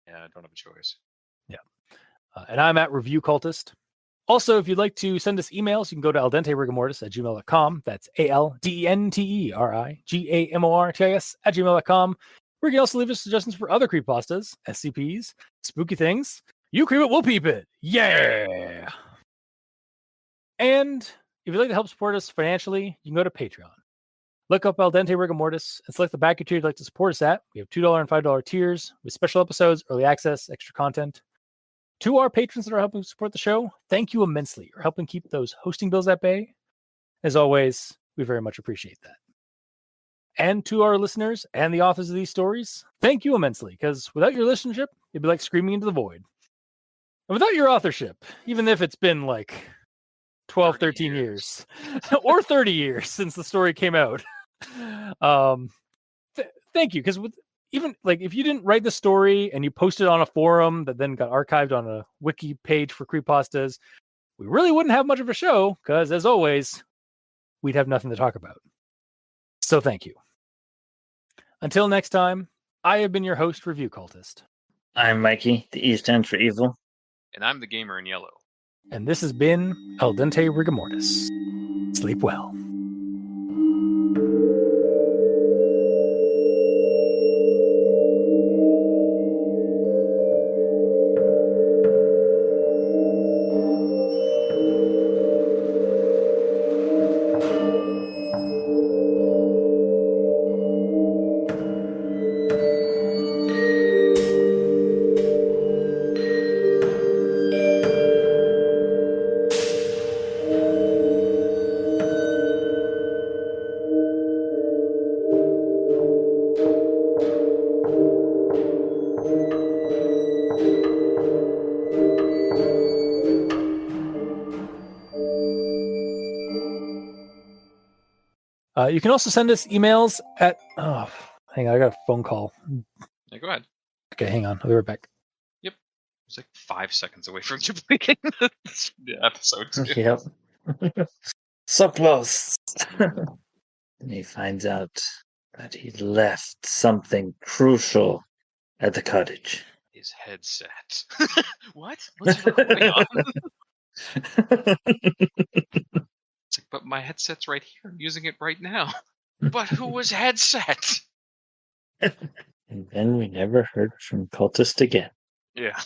Yeah, I don't have a choice. Yeah. And I'm at Review Cultist. Also, if you'd like to send us emails, you can go to aldenterigamortis@gmail.com. That's ALDENTERIGAMORTIS@gmail.com. Where you can also leave us suggestions for other creepypastas, SCPs, spooky things. You creep it, we'll peep it. Yeah! And if you'd like to help support us financially, you can go to Patreon. Look up Al Dente Rigor Mortis and select the backer tier you'd like to support us at. We have $2 and $5 tiers with special episodes, early access, extra content. To our patrons that are helping support the show, thank you immensely. You're helping keep those hosting bills at bay. As always, we very much appreciate that. And to our listeners and the authors of these stories, thank you immensely, because without your listenership, it'd be like screaming into the void. And without your authorship, even if it's been like 12, 13 years or 30 years since the story came out, thank you. Because even like if you didn't write the story and you posted it on a forum that then got archived on a wiki page for creepypastas, we really wouldn't have much of a show, because as always, we'd have nothing to talk about. So thank you. Until next time, I have been your host, Review Cultist. I'm Mikey. The E stands for evil. And I'm the gamer in yellow. And this has been Al Dente Rigor Mortis. Sleep well. You can also send us emails at... Oh, hang on, I got a phone call. Yeah, go ahead. Okay, hang on. I'll be right back. It's like 5 seconds away from completing the episode. Too. Yep. So close. And he finds out that he left something crucial at the cottage. His headset. What? What's he recording on? It's like, but my headset's right here. I'm using it right now. But who was headset? And then we never heard from Cultist again. Yeah.